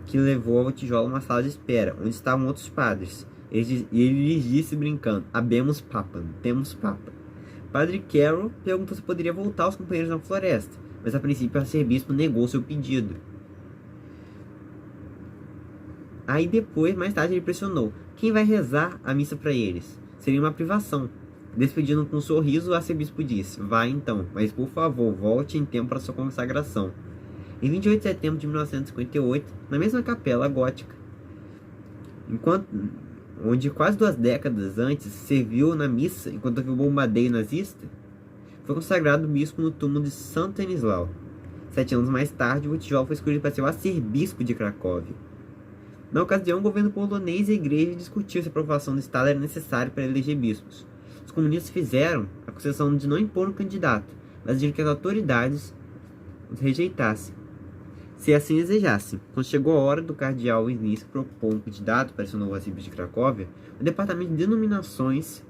que levou a Wojtyła a uma sala de espera, onde estavam outros padres. E ele lhes disse brincando: habemos papa, temos papa. Padre Carroll perguntou se poderia voltar aos companheiros na floresta, mas a princípio o arcebispo negou seu pedido. Aí depois, mais tarde, ele pressionou: quem vai rezar a missa para eles? Seria uma privação. Despedindo com um sorriso, o arcebispo disse: vai então, mas por favor, volte em tempo para sua consagração. Em 28 de setembro de 1958, na mesma capela gótica, onde quase 2 décadas antes serviu na missa enquanto houve o bombardeio nazista, foi consagrado bispo no túmulo de Santo Stanislau. 7 anos mais tarde, Wojtyła foi escolhido para ser o arcebispo de Cracóvia. Na ocasião, o governo polonês e a igreja discutiram se a aprovação do Estado era necessária para eleger bispos. Os comunistas fizeram a concessão de não impor um candidato, mas de que as autoridades os rejeitassem, se assim desejassem. Quando chegou a hora do cardeal Wisniewski propor um candidato para ser o novo arcebispo de Cracóvia, o departamento de denominações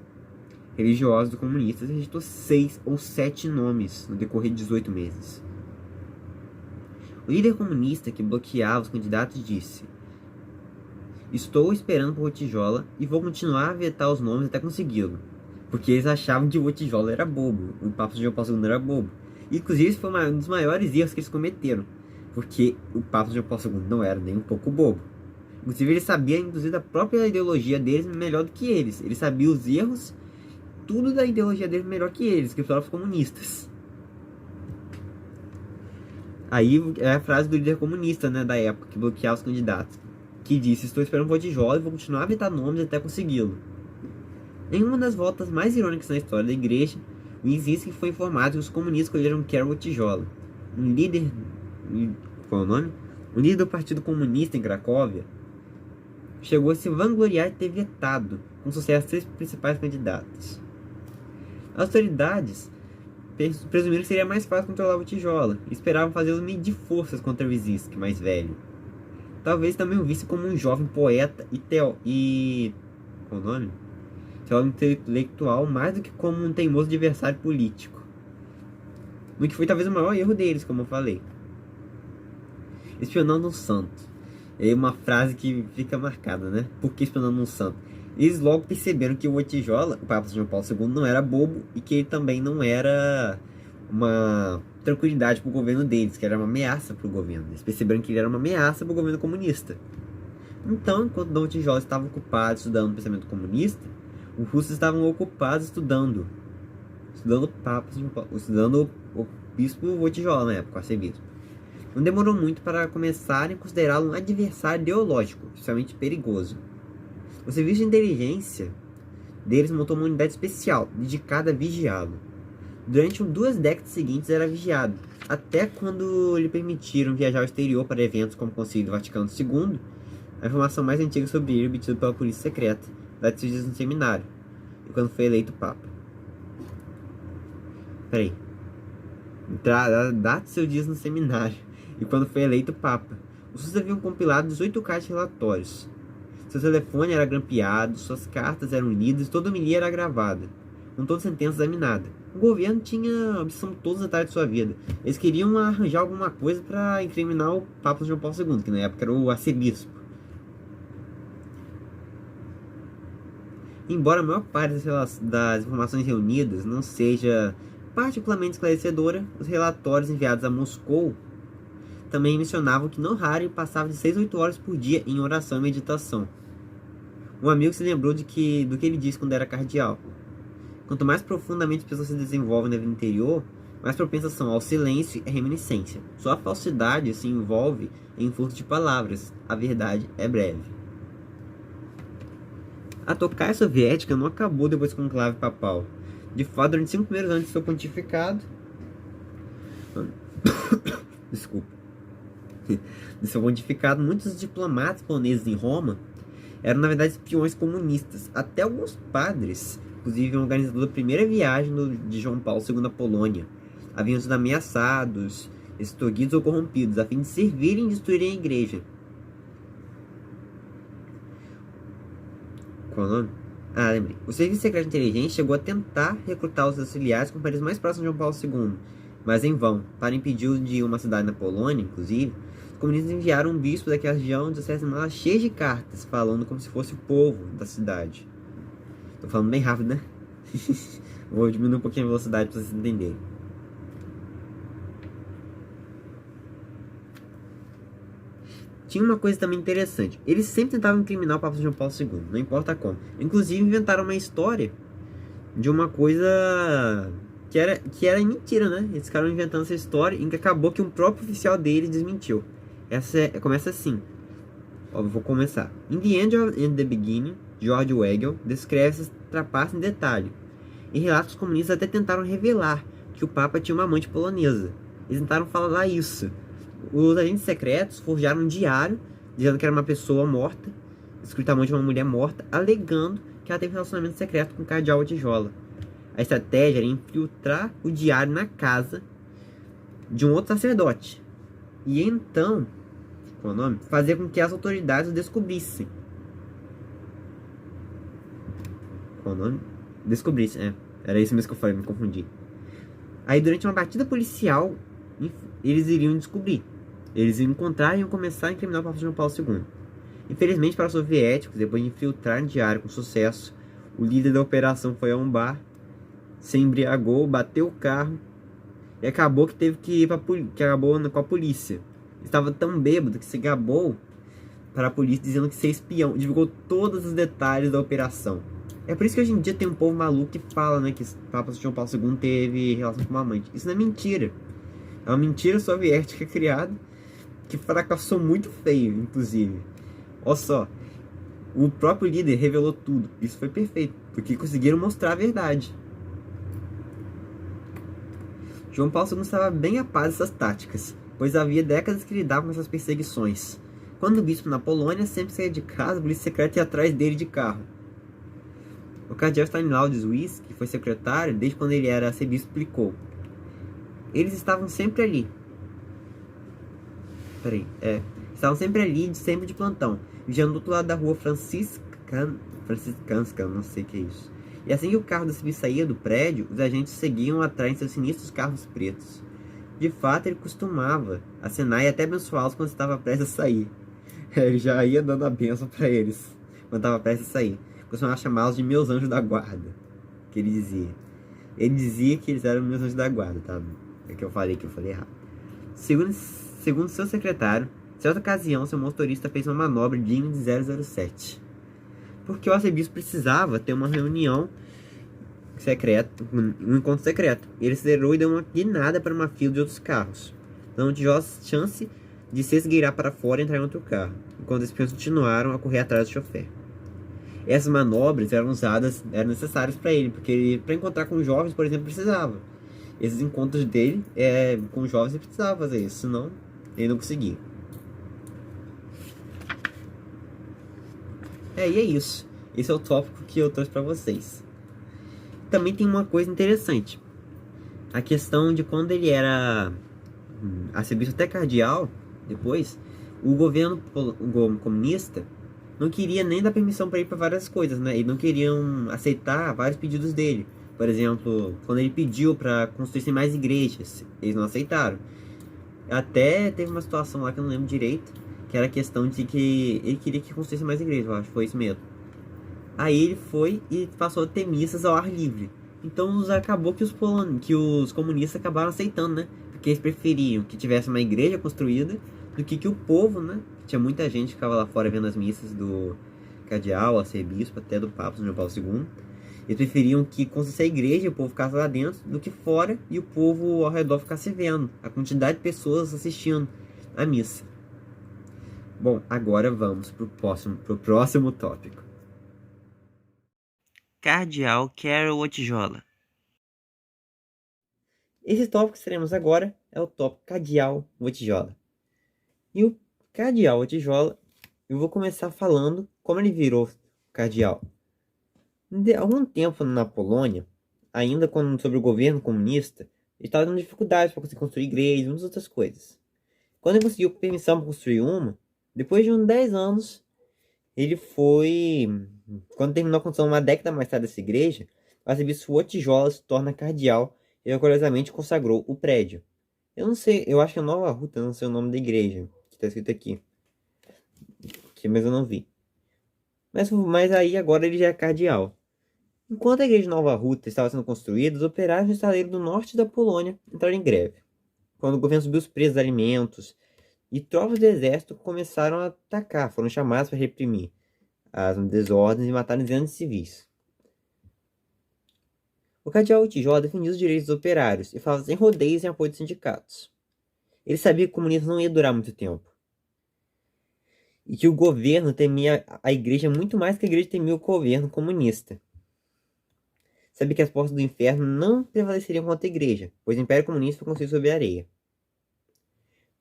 religiosas do comunistas rejeitou 6 ou 7 nomes no decorrer de 18 meses. O líder comunista que bloqueava os candidatos disse: estou esperando por Wojtyła e vou continuar a vetar os nomes até consegui-lo. Porque eles achavam que o Wojtyła era bobo, o Papa São João Paulo II era bobo. E, inclusive, esse foi um dos maiores erros que eles cometeram, porque o Papa São João Paulo II não era nem um pouco bobo. Inclusive, ele sabia, inclusive, da própria ideologia deles melhor do que eles. Ele sabia os erros tudo da ideologia deles melhor que eles, que os próprios comunistas. Aí é a frase do líder comunista, né, da época, que bloqueava os candidatos, que disse: estou esperando voto de Jola e vou continuar a vetar nomes até consegui-lo. Em uma das voltas mais irônicas na história da igreja, Winzinski foi informado que os comunistas escolheram Karol Wojtyła, um líder... qual é o nome? Um líder do Partido Comunista em Cracóvia. Chegou a se vangloriar de ter vetado com sucesso 3 principais candidatos. As autoridades presumiram que seria mais fácil controlar Wojtyła e esperavam fazê-lo medir forças contra Winzinski, mais velho. Talvez também o visse como um jovem poeta e qual é o nome? Teólogo intelectual, mais do que como um teimoso adversário político. No que foi talvez o maior erro deles, como eu falei. Espionando um santo. É uma frase que fica marcada, né? Por que espionando um santo? Eles logo perceberam que o Wojtyła, o Papa João Paulo II, não era bobo e que ele também não era uma tranquilidade para o governo deles, que era uma ameaça para o governo. Eles perceberam que ele era uma ameaça para o governo comunista. Então, enquanto Dom Wojtyła estava ocupado estudando o pensamento comunista, os russos estavam ocupados estudando o Papa, estudando o bispo Wojtyła na época, o arcebispo. Não demorou muito para começarem a considerá-lo um adversário ideológico, especialmente perigoso. O serviço de inteligência deles montou uma unidade especial, dedicada a vigiá-lo. Durante 2 décadas seguintes era vigiado, até quando lhe permitiram viajar ao exterior para eventos como o Concílio Vaticano II. A informação mais antiga sobre ele obtida pela polícia secreta, dá-se seus dias no seminário, e quando foi eleito Papa. Dá-se seus dias no seminário, e quando foi eleito Papa. Os russos haviam compilado 18 caixas de relatórios. Seu telefone era grampeado, suas cartas eram lidas, toda homilia era gravada, com toda sentença examinada. O governo tinha opção de todos os detalhes de sua vida. Eles queriam arranjar alguma coisa para incriminar o Papa João Paulo II, que na época era o arcebispo. Embora a maior parte das informações reunidas não seja particularmente esclarecedora, os relatórios enviados a Moscou também mencionavam que não raro ele passava de 6 a 8 horas por dia em oração e meditação. Um amigo se lembrou do que ele disse quando era cardeal. Quanto mais profundamente as pessoas se desenvolvem na vida interior, mais propensas são ao silêncio e à reminiscência. Só a falsidade se envolve em furto de palavras. A verdade é breve. A tocaia soviética não acabou depois do conclave papal. De fato, durante 5 primeiros anos de seu pontificado... Desculpa. De seu pontificado, muitos diplomatas poloneses em Roma eram, na verdade, espiões comunistas. Até alguns padres, inclusive um organizador da primeira viagem de João Paulo II à Polônia, haviam sido ameaçados, extorquidos ou corrompidos, a fim de servirem e destruírem a igreja. Qual é o nome? Lembrei. O Serviço Secreto de Inteligência chegou a tentar recrutar os auxiliares com países mais próximos de João Paulo II, mas em vão. Para impedir de uma cidade na Polônia, inclusive, os comunistas enviaram um bispo daquela região de acesso malas cheias de cartas, falando como se fosse o povo da cidade. Tô falando bem rápido, né? Vou diminuir um pouquinho a velocidade para vocês entenderem. Tinha uma coisa também interessante. Eles sempre tentavam incriminar o Papa João Paulo II, não importa como. Inclusive inventaram uma história de uma coisa que era mentira, né? Eles ficaram inventando essa história em que acabou que um próprio oficial deles desmentiu. Começa assim. Ó, vou começar. In the End and the Beginning, George Weigel descreve essa trapaça em detalhe. Em relatos, os comunistas até tentaram revelar que o Papa tinha uma amante polonesa. Eles tentaram falar isso. Os agentes secretos forjaram um diário dizendo que era uma pessoa morta, escrito a mão de uma mulher morta, alegando que ela teve relacionamento secreto com o cardeal Wojtyła. A estratégia era infiltrar o diário na casa de um outro sacerdote. E então, qual é o nome? Fazer com que as autoridades o descobrissem. Qual é o nome? Descobrissem, era isso mesmo que eu falei, me confundi. Aí durante uma batida policial, eles iriam descobrir. Eles iriam encontrar e iam começar a incriminar o Papa João Paulo II. Infelizmente para os soviéticos, depois de infiltrar no diário com sucesso, o líder da operação foi a um bar, se embriagou, bateu o carro e acabou que teve que ir acabou com a polícia. Estava tão bêbado que se gabou para a polícia dizendo que ser espião, divulgou todos os detalhes da operação. É por isso que hoje em dia tem um povo maluco que fala, né, que o Papa João Paulo II teve relação com uma amante. Isso não é mentira. É uma mentira soviética criada que fracassou muito feio, inclusive. Olha só, o próprio líder revelou tudo. Isso foi perfeito, porque conseguiram mostrar a verdade. João Paulo II estava bem a par dessas táticas, pois havia décadas que lidava com essas perseguições. Quando o bispo na Polônia sempre saía de casa, a polícia secreta ia atrás dele de carro. O cardeal Stanislaw de Wiss, que foi secretário desde quando ele era arcebispo, explicou. Eles estavam sempre ali. Estavam sempre ali, sempre de plantão, vigiando do outro lado da rua Franciscanska, não sei o que é isso. E assim que o carro da civil saía do prédio, os agentes seguiam atrás em seus sinistros carros pretos. De fato, ele costumava acenar e até abençoá-los quando estava prestes a sair. Ele já ia dando a bênção para eles quando estava prestes a sair. Costumava chamá-los de meus anjos da guarda, que ele dizia. Ele dizia que eles eram meus anjos da guarda, tá? É que eu falei errado. Segundo seu secretário, certa ocasião, seu motorista fez uma manobra digna de 007. Porque o arcebispo precisava ter uma reunião secreta, um encontro secreto. Ele acelerou e deu uma guinada para uma fila de outros carros, dando chance de se esgueirar para fora e entrar em outro carro, enquanto os espiões continuaram a correr atrás do chofer. Essas manobras eram necessárias para ele, porque para encontrar com jovens, por exemplo, precisava. Esses encontros dele com jovens ele precisava fazer isso, senão ele não conseguia. E é isso. Esse é o tópico que eu trouxe para vocês. Também tem uma coisa interessante. A questão de quando ele era arcebispo até cardeal, depois, o governo comunista não queria nem dar permissão para ir para várias coisas, né? E não queriam aceitar vários pedidos dele. Por exemplo, quando ele pediu para construir mais igrejas, eles não aceitaram. Até teve uma situação lá que eu não lembro direito, que era a questão de que ele queria que construísse mais igrejas, eu acho que foi isso mesmo. Aí ele foi e passou a ter missas ao ar livre. Então acabou que os comunistas acabaram aceitando, né? Porque eles preferiam que tivesse uma igreja construída do que o povo, né? Tinha muita gente que ficava lá fora vendo as missas do cardeal, arcebispo, até do Papa João Paulo II. Eles preferiam que construísse a igreja e o povo ficasse lá dentro do que fora e o povo ao redor ficasse vendo a quantidade de pessoas assistindo a missa. Bom, agora vamos pro próximo tópico. Cardeal Karol Wojtyła. Esse tópico que teremos agora é o tópico Cardeal Wojtyła. E o Cardeal Wojtyła, eu vou começar falando como ele virou cardeal. De algum tempo na Polônia, ainda sobre o governo comunista, ele estava tendo dificuldades para conseguir construir igrejas e muitas outras coisas. Quando ele conseguiu permissão para construir uma, depois de uns 10 anos, ele foi... Quando terminou a construção, uma década mais tarde dessa igreja, o arcebispo Wojtyła se torna cardeal e curiosamente consagrou o prédio. Eu não sei, eu acho que é Nova Ruta, não sei o nome da igreja, que está escrito aqui. Mas eu não vi. Mas aí agora ele já é cardeal. Enquanto a igreja de Nova Ruta estava sendo construída, os operários no estaleiro do norte da Polônia entraram em greve. Quando o governo subiu os preços dos alimentos e tropas do exército começaram a atacar, foram chamados para reprimir as desordens e matar dezenas de civis. O cardeal Wojtyła defendia os direitos dos operários e falava sem rodeios em apoio dos sindicatos. Ele sabia que o comunismo não ia durar muito tempo. E que o governo temia a igreja muito mais que a igreja temia o governo comunista. Sabia que as portas do inferno não prevaleceriam contra a igreja, pois o Império Comunista foi construído sobre a areia.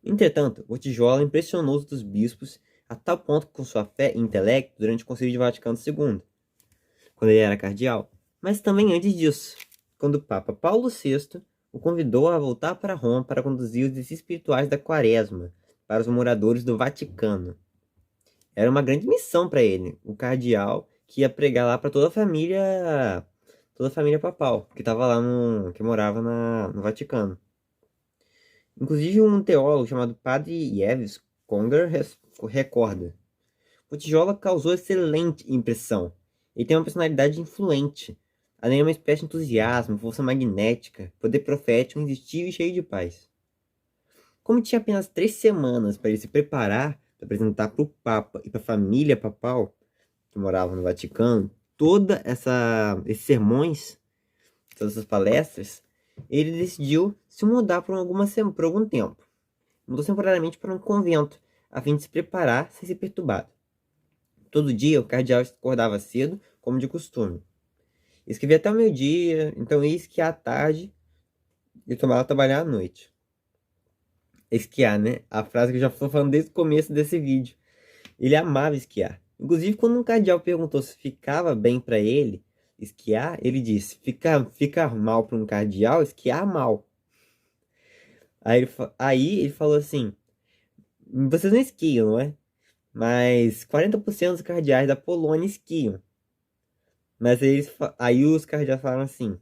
Entretanto, Wojtyła impressionou os outros bispos a tal ponto com sua fé e intelecto durante o Concílio de Vaticano II, quando ele era cardeal, mas também antes disso, quando o Papa Paulo VI o convidou a voltar para Roma para conduzir os exercícios espirituais da Quaresma para os moradores do Vaticano. Era uma grande missão para ele, o cardeal que ia pregar lá para toda a família papal, que estava lá que morava no Vaticano. Inclusive um teólogo chamado Padre Yves Conger recorda: Wojtyła causou excelente impressão. Ele tem uma personalidade influente, além de uma espécie de entusiasmo, força magnética, poder profético, irresistível e cheio de paz. Como tinha apenas 3 semanas para ele se preparar para apresentar para o Papa e para a família papal que morava no Vaticano, esses sermões, todas essas palestras, ele decidiu se mudar por algum tempo. Mudou temporariamente para um convento, a fim de se preparar sem ser perturbado. Todo dia o cardeal acordava cedo, como de costume. Escrevia até o meio-dia, então eis que à tarde ele tomava trabalhar à noite. Esquiar, né? A frase que eu já estou falando desde o começo desse vídeo. Ele amava esquiar. Inclusive, quando um cardeal perguntou se ficava bem para ele esquiar, ele disse: fica mal para um cardeal esquiar mal. Aí ele falou assim: vocês não esquiam, não é? Mas 40% dos cardeais da Polônia esquiam. Mas aí os cardeais falaram assim: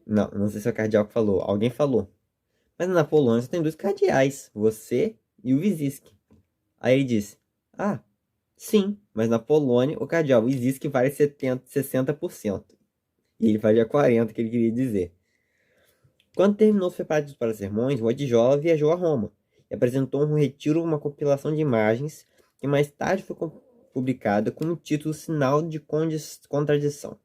não sei se é o cardeal que falou, alguém falou. Mas na Polônia só tem dois cardeais, você e o Wyszyński. Aí ele disse: ah, sim, mas na Polônia o cardeal Wyszyński vale 60%. E ele valia 40%, que ele queria dizer. Quando terminou os preparativos para os sermões, Wojtyła viajou a Roma e apresentou um retiro, uma compilação de imagens que mais tarde foi publicada com o título Sinal de Contradição.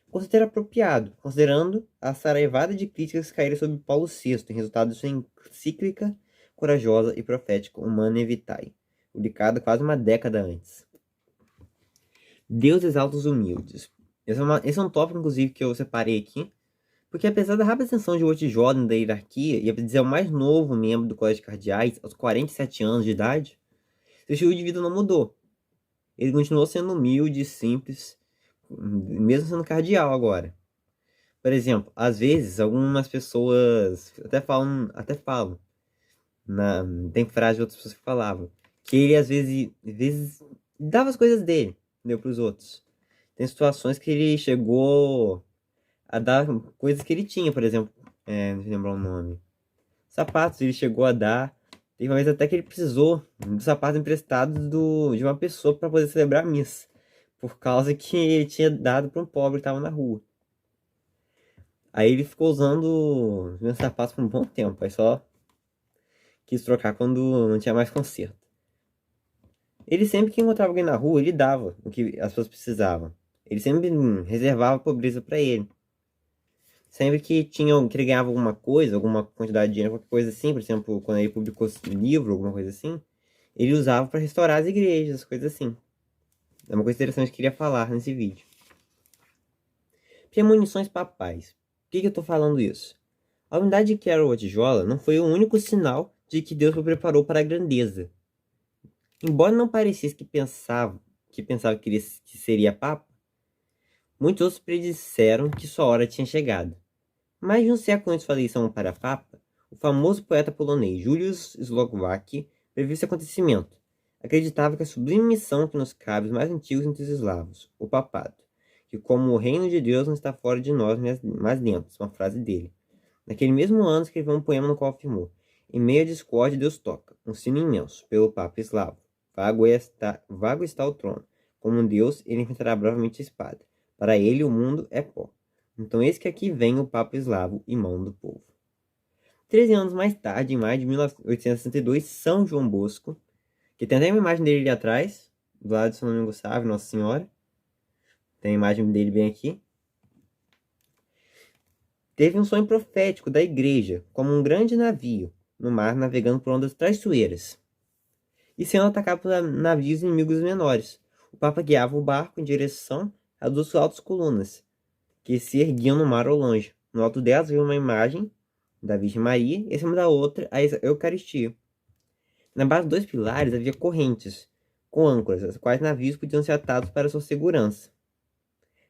Considera apropriado, considerando a saraivada de críticas que caíram sobre Paulo VI, em resultado de sua encíclica corajosa e profética Humanae Vitae, publicada quase uma década antes. Deus exalta os humildes. Esse é um tópico, inclusive, que eu separei aqui, porque apesar da rápida ascensão de Wojtyła da hierarquia, e apesar de ser o mais novo membro do Colégio de Cardeais, aos 47 anos de idade, seu estilo de vida não mudou. Ele continuou sendo humilde e simples, mesmo sendo cardeal agora. Por exemplo, às vezes algumas pessoas até falam, tem frases de outras pessoas que falavam, que ele às vezes dava as coisas dele, deu para os outros. Tem situações que ele chegou a dar coisas que ele tinha, por exemplo, não sei lembrar o nome. Sapatos ele chegou a dar. Teve uma vez até que ele precisou dos sapatos emprestados de uma pessoa para poder celebrar a missa, por causa que ele tinha dado para um pobre que estava na rua. Aí ele ficou usando os meus sapatos por um bom tempo, aí só quis trocar quando não tinha mais conserto. Ele sempre que encontrava alguém na rua, ele dava o que as pessoas precisavam. Ele sempre reservava a pobreza para ele. Sempre que ele ganhava alguma coisa, alguma quantidade de dinheiro, qualquer coisa assim, por exemplo, quando ele publicou livro, alguma coisa assim, ele usava para restaurar as igrejas, coisas assim. É uma coisa interessante que eu queria falar nesse vídeo. Premonições papais. Por que eu estou falando isso? A unidade de Karol Wojtyła não foi o único sinal de que Deus o preparou para a grandeza. Embora não parecesse que pensava que seria papa, muitos outros predisseram que sua hora tinha chegado. Mais de um século antes de sua eleição para papa, o famoso poeta polonês Juliusz Slowacki previu esse acontecimento. Acreditava que a sublime missão que nos cabe os mais antigos entre os eslavos, o papado, que como o reino de Deus não está fora de nós, mas dentro, uma frase dele. Naquele mesmo ano escreveu um poema no qual afirmou: em meio à discórdia Deus toca, um sino imenso, pelo papa eslavo. Vago está o trono. Como um Deus, ele enfrentará brevemente a espada. Para ele o mundo é pó. Então eis que aqui vem o Papa Eslavo e mão do povo. 13 anos mais tarde, em maio de 1862, São João Bosco, que tem até uma imagem dele ali atrás, do lado de São Domingos Sávio, Nossa Senhora. Tem a imagem dele bem aqui. Teve um sonho profético da igreja, como um grande navio no mar navegando por ondas traiçoeiras e sendo atacado por navios inimigos menores. O Papa guiava o barco em direção a duas altas colunas que se erguiam no mar ao longe. No alto delas havia uma imagem da Virgem Maria e em cima da outra a Eucaristia. Na base dos dois pilares havia correntes com âncoras, as quais navios podiam ser atados para sua segurança.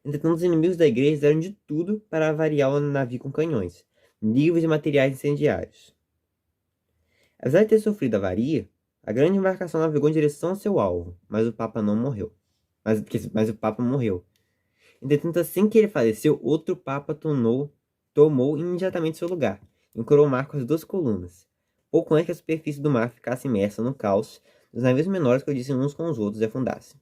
Entretanto, os inimigos da igreja fizeram de tudo para avariar o navio com canhões, livros e materiais incendiários. Apesar de ter sofrido avaria, a grande embarcação navegou em direção ao seu alvo, mas o Papa não morreu. Mas o Papa morreu. Entretanto, assim que ele faleceu, outro Papa tomou imediatamente seu lugar, e ancorou o mar com as duas colunas. Pouco antes que a superfície do mar ficasse imersa no caos, os navios menores colidissem uns com os outros e afundassem.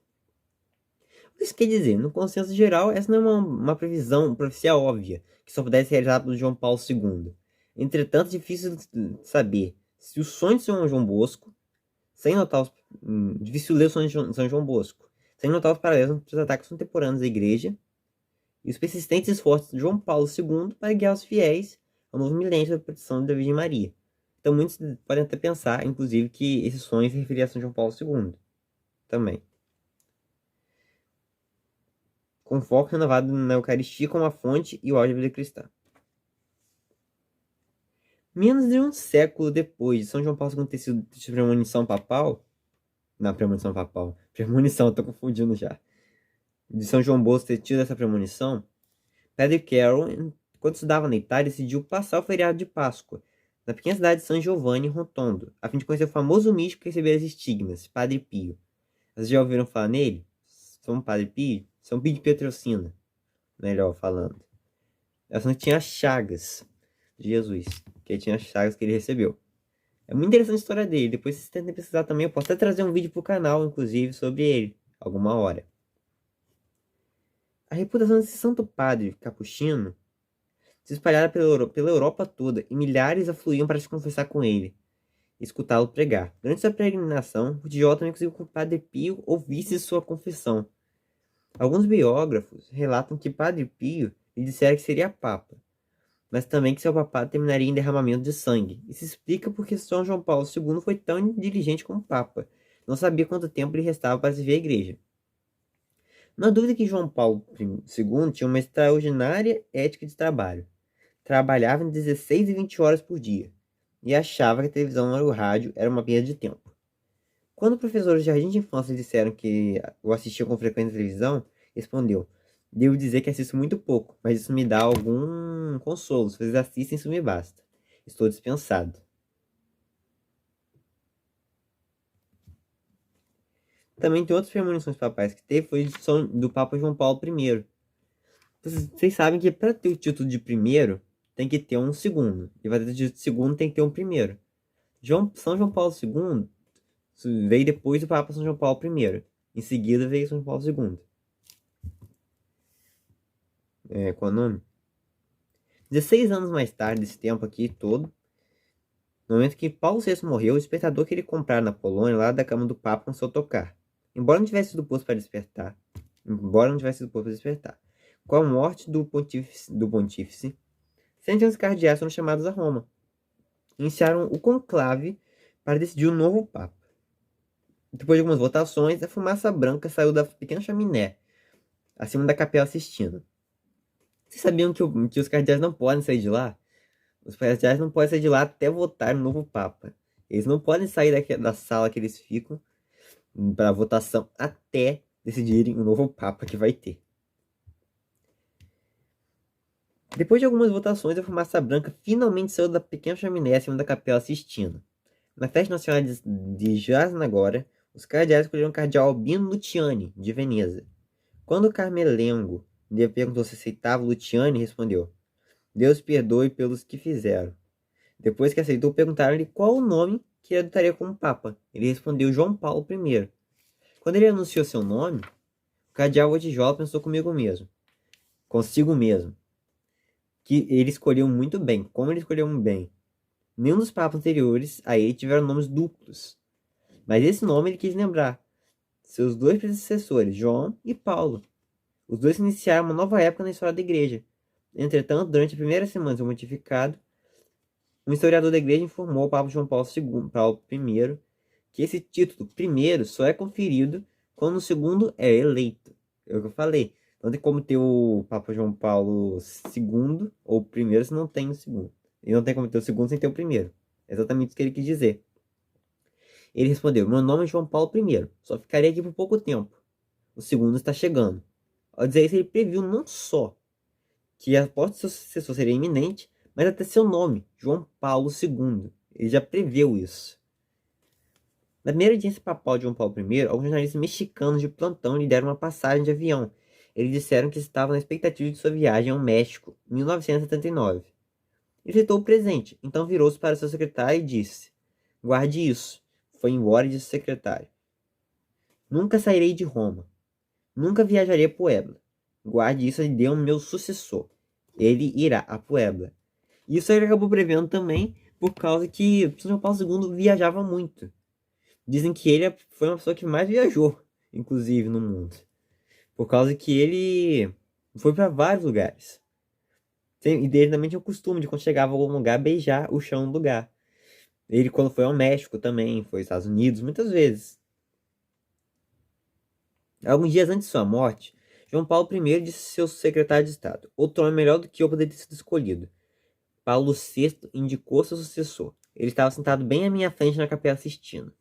Isso quer dizer, no consenso geral, essa não é uma profecia óbvia, que só pudesse ser realizada por João Paulo II. Entretanto, é difícil saber se o sonho de São João Bosco, sem notar difícil ler o sonho de São João Bosco, sem notar os paralelos entre os ataques contemporâneos da igreja e os persistentes esforços de João Paulo II para guiar os fiéis ao novo milênio da proteção da Virgem Maria. Então muitos podem até pensar, inclusive, que esse sonho se referia a São João Paulo II também. Com foco renovado na Eucaristia como a fonte e o auge da vida cristã. Menos de um século depois de São João Paulo II ter sido de premonição papal, premonição, tô confundindo já, de São João Bosco ter tido essa premonição, Padre Carroll, enquanto estudava na Itália, decidiu passar o feriado de Páscoa na pequena cidade de San Giovanni Rotondo, a fim de conhecer o famoso místico que recebeu as estigmas, Padre Pio. Vocês já ouviram falar nele? São Padre Pio? São Pio de Pietrelcina, melhor falando. Essa tinha as chagas de Jesus, que tinha as chagas que ele recebeu. É muito interessante a história dele. Depois vocês tentem pesquisar também. Eu posso até trazer um vídeo pro canal, inclusive, sobre ele, alguma hora. A reputação desse santo padre capuchino se espalhara pela Europa toda, e milhares afluíam para se confessar com ele e escutá-lo pregar. Durante sua peregrinação, Rudijol também conseguiu que o Padre Pio ouvisse sua confissão. Alguns biógrafos relatam que Padre Pio lhe dissera que seria papa, mas também que seu papado terminaria em derramamento de sangue. Isso explica porque São João Paulo II foi tão diligente como papa. Não sabia quanto tempo lhe restava para servir a igreja. Não há dúvida que João Paulo II tinha uma extraordinária ética de trabalho. Trabalhava em 16 e 20 horas por dia, e achava que a televisão ou o rádio era uma perda de tempo. Quando professores de jardim de infância disseram que o assistiam com frequência à televisão, respondeu: devo dizer que assisto muito pouco, mas isso me dá algum consolo. Se vocês assistem, isso me basta. Estou dispensado. Também tem outras premonições papais que teve, foi do Papa João Paulo I. Vocês sabem que para ter o título de primeiro, tem que ter um segundo. E para ter o título de segundo, tem que ter um primeiro. São João Paulo II veio depois do Papa São João Paulo I. Em seguida veio São João Paulo II. Qual é o nome? 16 anos mais tarde, desse tempo aqui todo, no momento que Paulo VI morreu, o despertador que ele comprara na Polônia, lá da cama do Papa, começou a tocar. Embora não tivesse sido posto para despertar. Com a morte do pontífice, 111 cardeais foram chamados a Roma. Iniciaram o conclave para decidir o novo Papa. Depois de algumas votações, a fumaça branca saiu da pequena chaminé, acima da Capela Sistina. Vocês sabiam que os cardeais não podem sair de lá? Os cardeais não podem sair de lá até votar no novo Papa. Eles não podem sair da sala que eles ficam para votação até decidirem o novo Papa que vai ter. Depois de algumas votações, a fumaça branca finalmente saiu da pequena chaminé acima da Capela Sistina. Na festa nacional de Jasnagora, os cardeais escolheram o cardeal Albino Luciani, de Veneza. Quando o Carmelengo lhe perguntou se aceitava Luciani, respondeu: Deus perdoe pelos que fizeram. Depois que aceitou, perguntaram-lhe qual o nome que ele adotaria como Papa. Ele respondeu João Paulo I. Quando ele anunciou seu nome, o cardeal Rudijol pensou consigo mesmo, que ele escolheu muito bem. Como ele escolheu muito bem? Nenhum dos papas anteriores a ele tiveram nomes duplos. Mas esse nome ele quis lembrar seus dois predecessores, João e Paulo. Os dois iniciaram uma nova época na história da igreja. Entretanto, durante a primeira semana do seu pontificado, um historiador da igreja informou ao Papa João Paulo I que esse título primeiro só é conferido quando o segundo é eleito. É o que eu falei. Não tem como ter o Papa João Paulo II ou primeiro se não tem o segundo. E não tem como ter o segundo sem ter o primeiro. É exatamente isso que ele quis dizer. Ele respondeu: meu nome é João Paulo I. Só ficarei aqui por pouco tempo. O segundo está chegando. Ao dizer isso, ele previu não só que a morte do seu sucessor seria iminente, mas até seu nome, João Paulo II. Ele já preveu isso. Na primeira audiência papal de João Paulo I, alguns jornalistas mexicanos de plantão lhe deram uma passagem de avião. Eles disseram que estavam na expectativa de sua viagem ao México, em 1979. Ele aceitou o presente, então virou-se para seu secretário e disse: guarde isso. Foi embora e disse ao secretário: nunca sairei de Roma. Nunca viajarei a Puebla. Guarde isso e dê ao meu sucessor. Ele irá a Puebla. Isso ele acabou prevendo também por causa que São João Paulo II viajava muito. Dizem que ele foi uma pessoa que mais viajou inclusive, no mundo. Por causa que ele foi para vários lugares. E dele também tinha o costume de, quando chegava a algum lugar, beijar o chão do lugar. Ele, quando foi ao México também, foi aos Estados Unidos, muitas vezes. Alguns dias antes de sua morte, João Paulo I disse a seu secretário de Estado: outro homem melhor do que eu poderia ter sido escolhido. Paulo VI indicou seu sucessor. Ele estava sentado bem à minha frente na capela Sistina.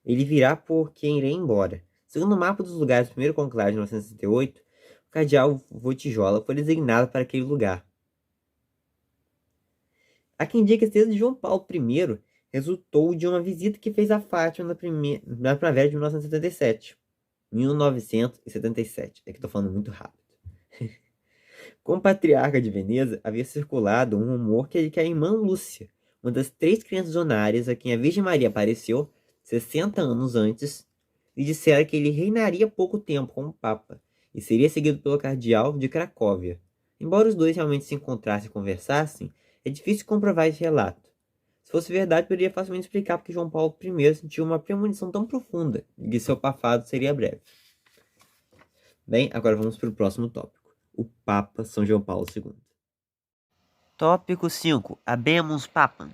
Ele virá porque irei embora. Segundo o mapa dos lugares do primeiro conclave de 1968, o cardeal Votijola foi designado para aquele lugar. Há quem diga que a estrela de João Paulo I resultou de uma visita que fez a Fátima na primavera de 1977. 1977. É que estou falando muito rápido. Com o patriarca de Veneza, havia circulado um rumor que a irmã Lúcia, uma das 3 crianças onárias a quem a Virgem Maria apareceu 60 anos antes, lhe dissera que ele reinaria pouco tempo como Papa e seria seguido pelo cardeal de Cracóvia. Embora os dois realmente se encontrassem e conversassem, é difícil comprovar esse relato. Se fosse verdade, poderia facilmente explicar porque João Paulo I sentiu uma premonição tão profunda de que seu papado seria breve. Bem, agora vamos para o próximo tópico. O Papa São João Paulo II. Tópico 5. Habemus Papam.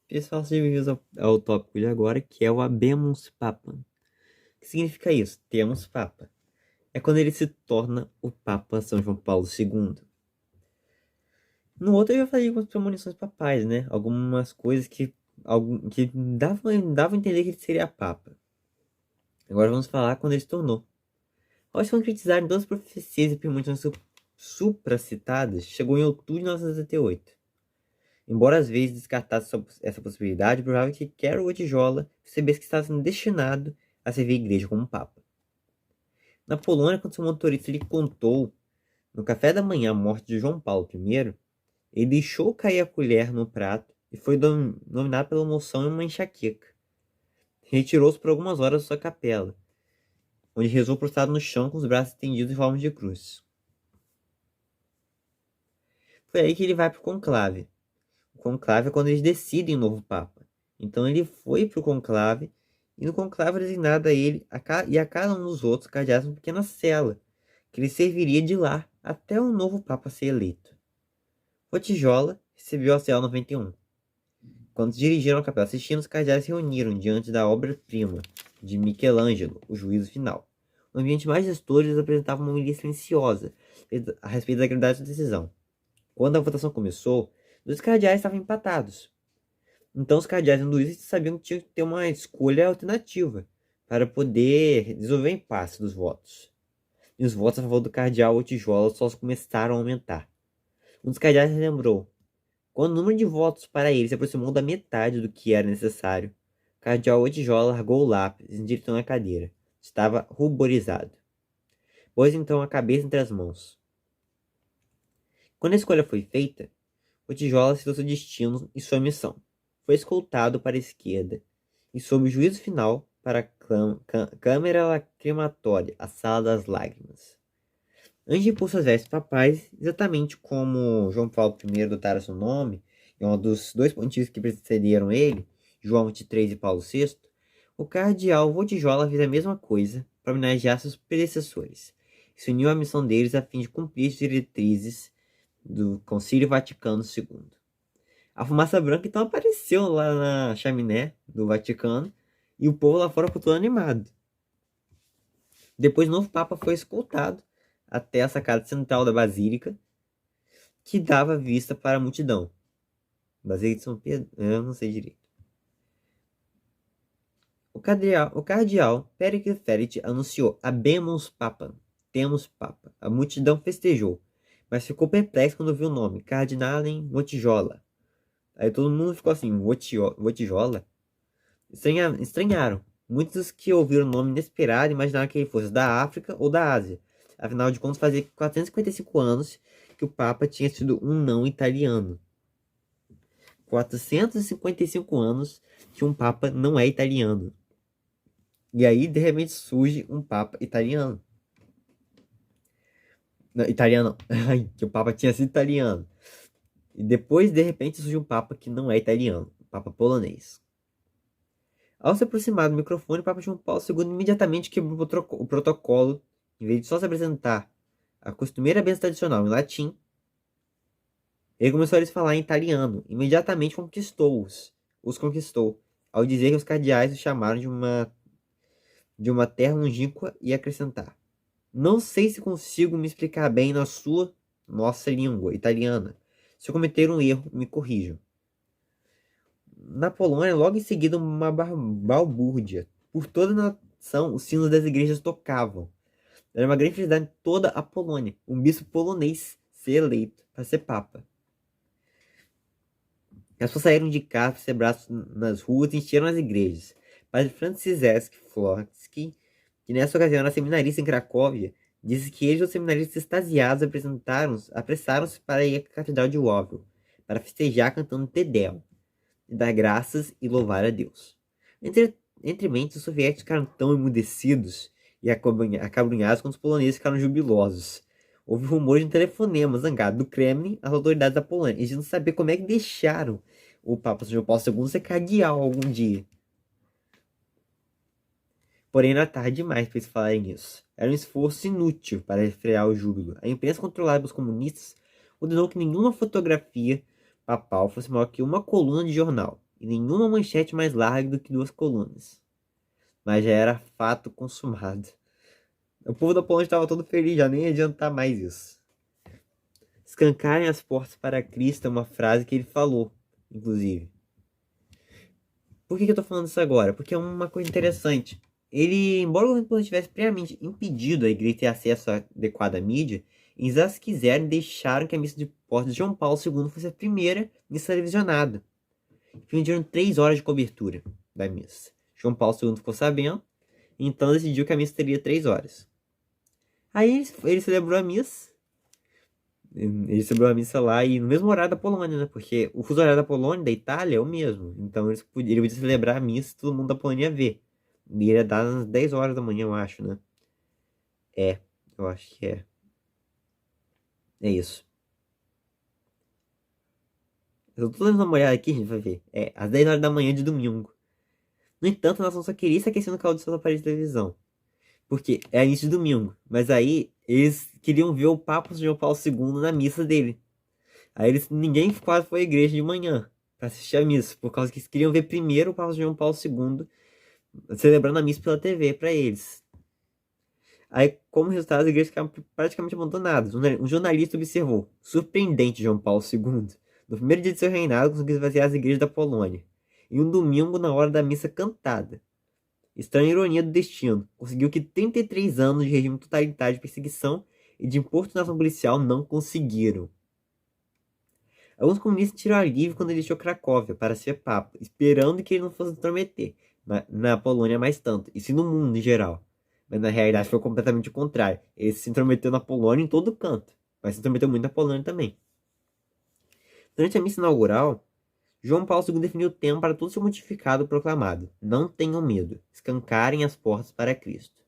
Pessoal, chegamos ao tópico de agora, que é o Habemus Papam. O que significa isso? Temos Papa. É quando ele se torna o Papa São João Paulo II. No outro eu já falei algumas premonições papais, né? Algumas coisas que davam a entender que ele seria Papa. Agora vamos falar quando ele se tornou. Ao se concretizar em todas as profecias e premonições supracitadas, chegou em outubro de 1978. Embora às vezes descartasse essa possibilidade, é provável que Carol Wojtyła percebesse que estava sendo destinado a servir a igreja como Papa. Na Polônia, quando seu motorista lhe contou no café da manhã a morte de João Paulo I, ele deixou cair a colher no prato e foi dominado pela emoção e uma enxaqueca. Retirou-se por algumas horas da sua capela, onde rezou prostrado no chão com os braços estendidos em forma de cruz. Foi aí que ele vai para o conclave. O conclave é quando eles decidem o novo Papa. Então ele foi para o conclave, e no conclave designado a ele e a cada um dos outros cardeais uma pequena cela, que ele serviria de lar até o novo Papa ser eleito. Votijola recebeu a cela 91. Quando se dirigiram à Capela Sistina, os cardeais se reuniram diante da obra-prima de Michelangelo, o Juízo Final. No ambiente majestoso, eles apresentavam uma homilia silenciosa a respeito da gravidade da decisão. Quando a votação começou, os cardeais estavam empatados. Então os cardeais hinduístas sabiam que tinham que ter uma escolha alternativa para poder resolver o impasse dos votos. E os votos a favor do cardeal Wojtyła só começaram a aumentar. Um dos cardeais lembrou: quando o número de votos para ele se aproximou da metade do que era necessário, o cardeal Wojtyła largou o lápis e se endireitou na cadeira. Estava ruborizado. Pôs então a cabeça entre as mãos. Quando a escolha foi feita, Wojtyła citou seu destino e sua missão. Foi escoltado para a esquerda e, sob o juízo final, para a câmara lacrimatória, a sala das lágrimas. Antes de impor suas vestes papais, exatamente como João Paulo I adotara seu nome, e um dos 2 pontífices que precederam ele, João XXIII e Paulo VI, o cardeal Wojtyła fez a mesma coisa para homenagear seus predecessores. Se uniu à missão deles a fim de cumprir as diretrizes do Concílio Vaticano II. A fumaça branca então apareceu lá na chaminé do Vaticano e o povo lá fora ficou todo animado. Depois o novo Papa foi escoltado até a sacada central da Basílica, que dava vista para a multidão. Basílica de São Pedro? Eu não sei direito. O cardeal Pericles Ferret anunciou: Habemus Papam, temos Papa. A multidão festejou, mas ficou perplexo quando viu o nome, Cardinalem Wojtyła. Aí todo mundo ficou assim: Wojtyła? Estranharam. Muitos que ouviram o nome inesperado imaginaram que ele fosse da África ou da Ásia. Afinal de contas, fazia 455 anos que o Papa tinha sido um não italiano. 455 anos que um Papa não é italiano. E aí, de repente, surge um Papa italiano. Não, italiano não. Que o Papa tinha sido italiano. E depois, de repente, surge um Papa que não é italiano. O Papa polonês. Ao se aproximar do microfone, o Papa João Paulo II imediatamente quebrou o protocolo. Em vez de só se apresentar a costumeira bênção tradicional em latim, ele começou a lhes falar em italiano. Imediatamente os conquistou, ao dizer que os cardeais o chamaram de uma terra longínqua e acrescentar: não sei se consigo me explicar bem na nossa língua italiana. Se eu cometer um erro, me corrijam. Na Polônia, logo em seguida, uma balbúrdia. Por toda a nação, os sinos das igrejas tocavam. Era uma grande felicidade em toda a Polônia. Um bispo polonês ser eleito para ser papa. As pessoas saíram de casa, se braços nas ruas e encheram as igrejas. Padre Franciszek Florski, que nessa ocasião era seminarista em Cracóvia, disse que eles, os seminaristas extasiados, apressaram-se para ir à Catedral de Wawel, para festejar cantando Te Deum, e dar graças e louvar a Deus. Entre mentes, os soviéticos ficaram tão emudecidos e acabrunhados quanto os poloneses ficaram jubilosos. Houve rumores de um telefonema zangado do Kremlin às autoridades da Polônia. Eles não sabiam como é que deixaram o Papa São João Paulo II ser cardeal algum dia. Porém, era tarde demais para eles falarem nisso. Era um esforço inútil para refrear o júbilo. A imprensa controlada pelos comunistas ordenou que nenhuma fotografia papal fosse maior que uma coluna de jornal, e nenhuma manchete mais larga do que 2 colunas. Mas já era fato consumado. O povo da Polônia estava todo feliz, já nem ia adiantar mais isso. Escancarem as portas para Cristo é uma frase que ele falou, inclusive. Por que eu estou falando isso agora? Porque é uma coisa interessante. Ele, embora o governo polonês tivesse previamente impedido a igreja ter acesso à adequada mídia, eles as quiseram e deixaram que a missa de posse de João Paulo II fosse a primeira missa televisionada. Pediram 3 horas de cobertura da missa. João Paulo II ficou sabendo, então decidiu que a missa teria 3 horas. Aí ele celebrou a missa. Ele celebrou a missa lá e no mesmo horário da Polônia, né? Porque o fuso horário da Polônia e da Itália é o mesmo. Então ele podia celebrar a missa e todo mundo da Polônia ia ver. E ele ia dar às 10 horas da manhã, eu acho, né? Eu acho que é. É isso. Eu tô dando uma olhada aqui, a gente vai ver. Às 10 horas da manhã de domingo. No entanto, a nação só queria se aquecer no caldo de seus aparelhos de televisão. Porque é início de domingo. Mas aí, eles queriam ver o Papa João Paulo II na missa dele. Aí ninguém quase foi à igreja de manhã para assistir a missa. Por causa que eles queriam ver primeiro o Papa João Paulo II celebrando a missa pela TV para eles. Aí, como resultado, as igrejas ficaram praticamente abandonadas. Um jornalista observou: surpreendente João Paulo II, no primeiro dia de seu reinado, conseguiu esvaziar as igrejas da Polônia. Em um domingo, na hora da missa cantada. Estranha ironia do destino. Conseguiu que 33 anos de regime totalitário de perseguição e de importunação policial não conseguiram. Alguns comunistas tiram alívio quando ele deixou Cracóvia para ser papa, esperando que ele não fosse se intrometer na Polônia mais tanto, e sim no mundo em geral. Mas na realidade foi completamente o contrário. Ele se intrometeu na Polônia em todo canto, mas se intrometeu muito na Polônia também. Durante a missa inaugural, João Paulo II definiu o tema para todo seu pontificado proclamado: não tenham medo, escancarem as portas para Cristo.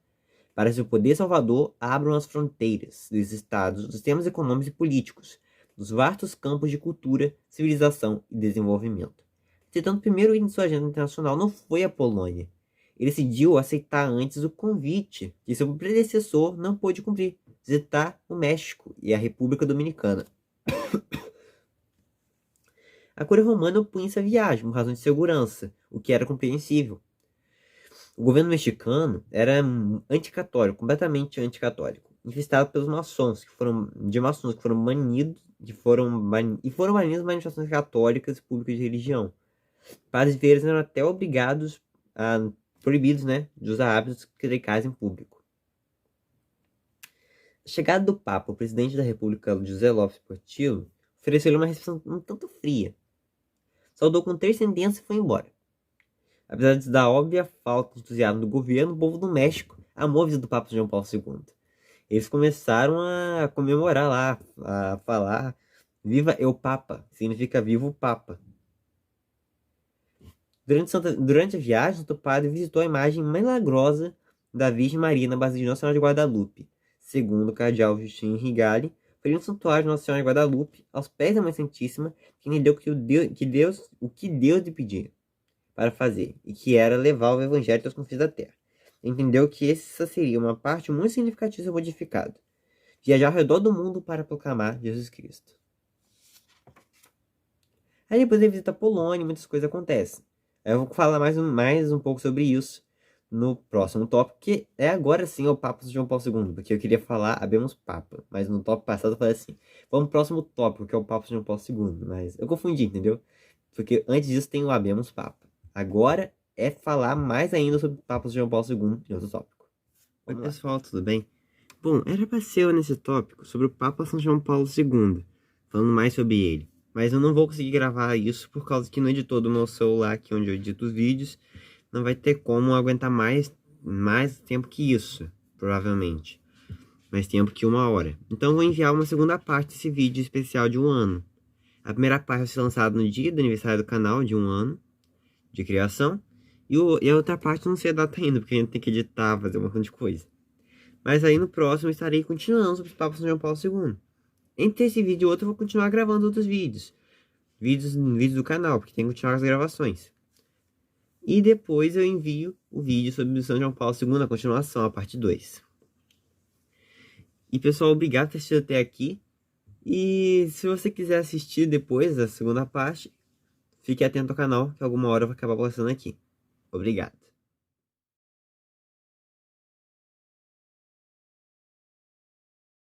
Para seu poder salvador, abram as fronteiras dos estados, dos sistemas econômicos e políticos, dos vastos campos de cultura, civilização e desenvolvimento. Entretanto, o primeiro item de sua agenda internacional não foi a Polônia. Ele decidiu aceitar antes o convite que seu predecessor não pôde cumprir: visitar o México e a República Dominicana. A Cúria Romana opunha-se à viagem por razões de segurança, o que era compreensível. O governo mexicano era anticatólico, completamente anticatólico, infestado pelos maçons, que foram banidos, e foram banidas manifestações católicas e públicas de religião. Padres e freiras eram até proibidos, né, de usar hábitos clericais em público. A chegada do Papa, o presidente da República, José Lopes Portillo, ofereceu-lhe uma recepção um tanto fria. Saudou com transcendência e foi embora. Apesar da óbvia falta de entusiasmo do governo, o povo do México amou a visita do Papa João Paulo II. Eles começaram a comemorar lá, a falar: Viva el Papa, significa Viva o Papa. Durante a viagem, o Santo Padre visitou a imagem milagrosa da Virgem Maria na Basílica de Nossa Senhora de Guadalupe. Segundo o cardeal Justin Rigali, foi no santuário de Nossa Senhora de Guadalupe, aos pés da Mãe Santíssima, que lhe deu o que Deus lhe pedia. para fazer, e que era levar o evangelho aos confins da terra. Entendeu que essa seria uma parte muito significativa e modificada. Viajar ao redor do mundo para proclamar Jesus Cristo. Aí depois ele visita a Polônia e muitas coisas acontecem. Aí eu vou falar mais um pouco sobre isso no próximo tópico, que é agora sim o Papa de João Paulo II, porque eu queria falar Habemus Papa, mas no tópico passado eu falei assim, vamos pro próximo tópico, que é o Papa de João Paulo II, mas eu confundi, entendeu? Porque antes disso tem o Habemus Papa. Agora é falar mais ainda sobre o Papa de João Paulo II em outro tópico. Oi pessoal, tudo bem? Bom, era pra ser eu nesse tópico sobre o Papa São João Paulo II, falando mais sobre ele. Mas eu não vou conseguir gravar isso por causa que no editor do meu celular, aqui onde eu edito os vídeos, não vai ter como aguentar mais tempo que isso, provavelmente. Mais tempo que 1 hora. Então eu vou enviar uma segunda parte desse vídeo especial de 1 ano. A primeira parte vai ser lançada no dia do aniversário do canal, de 1 ano de criação. E a outra parte não sei a data ainda, porque a gente tem que editar, fazer um monte de coisa. Mas aí no próximo eu estarei continuando sobre o Papa São João Paulo II. Entre esse vídeo e outro eu vou continuar gravando outros vídeos. Vídeos do canal, porque tem que continuar as gravações. E depois eu envio o vídeo sobre São João Paulo II, a continuação, a parte 2. E pessoal, obrigado por ter assistido até aqui. E se você quiser assistir depois da segunda parte, fique atento ao canal, que alguma hora eu vou acabar postando aqui. Obrigado.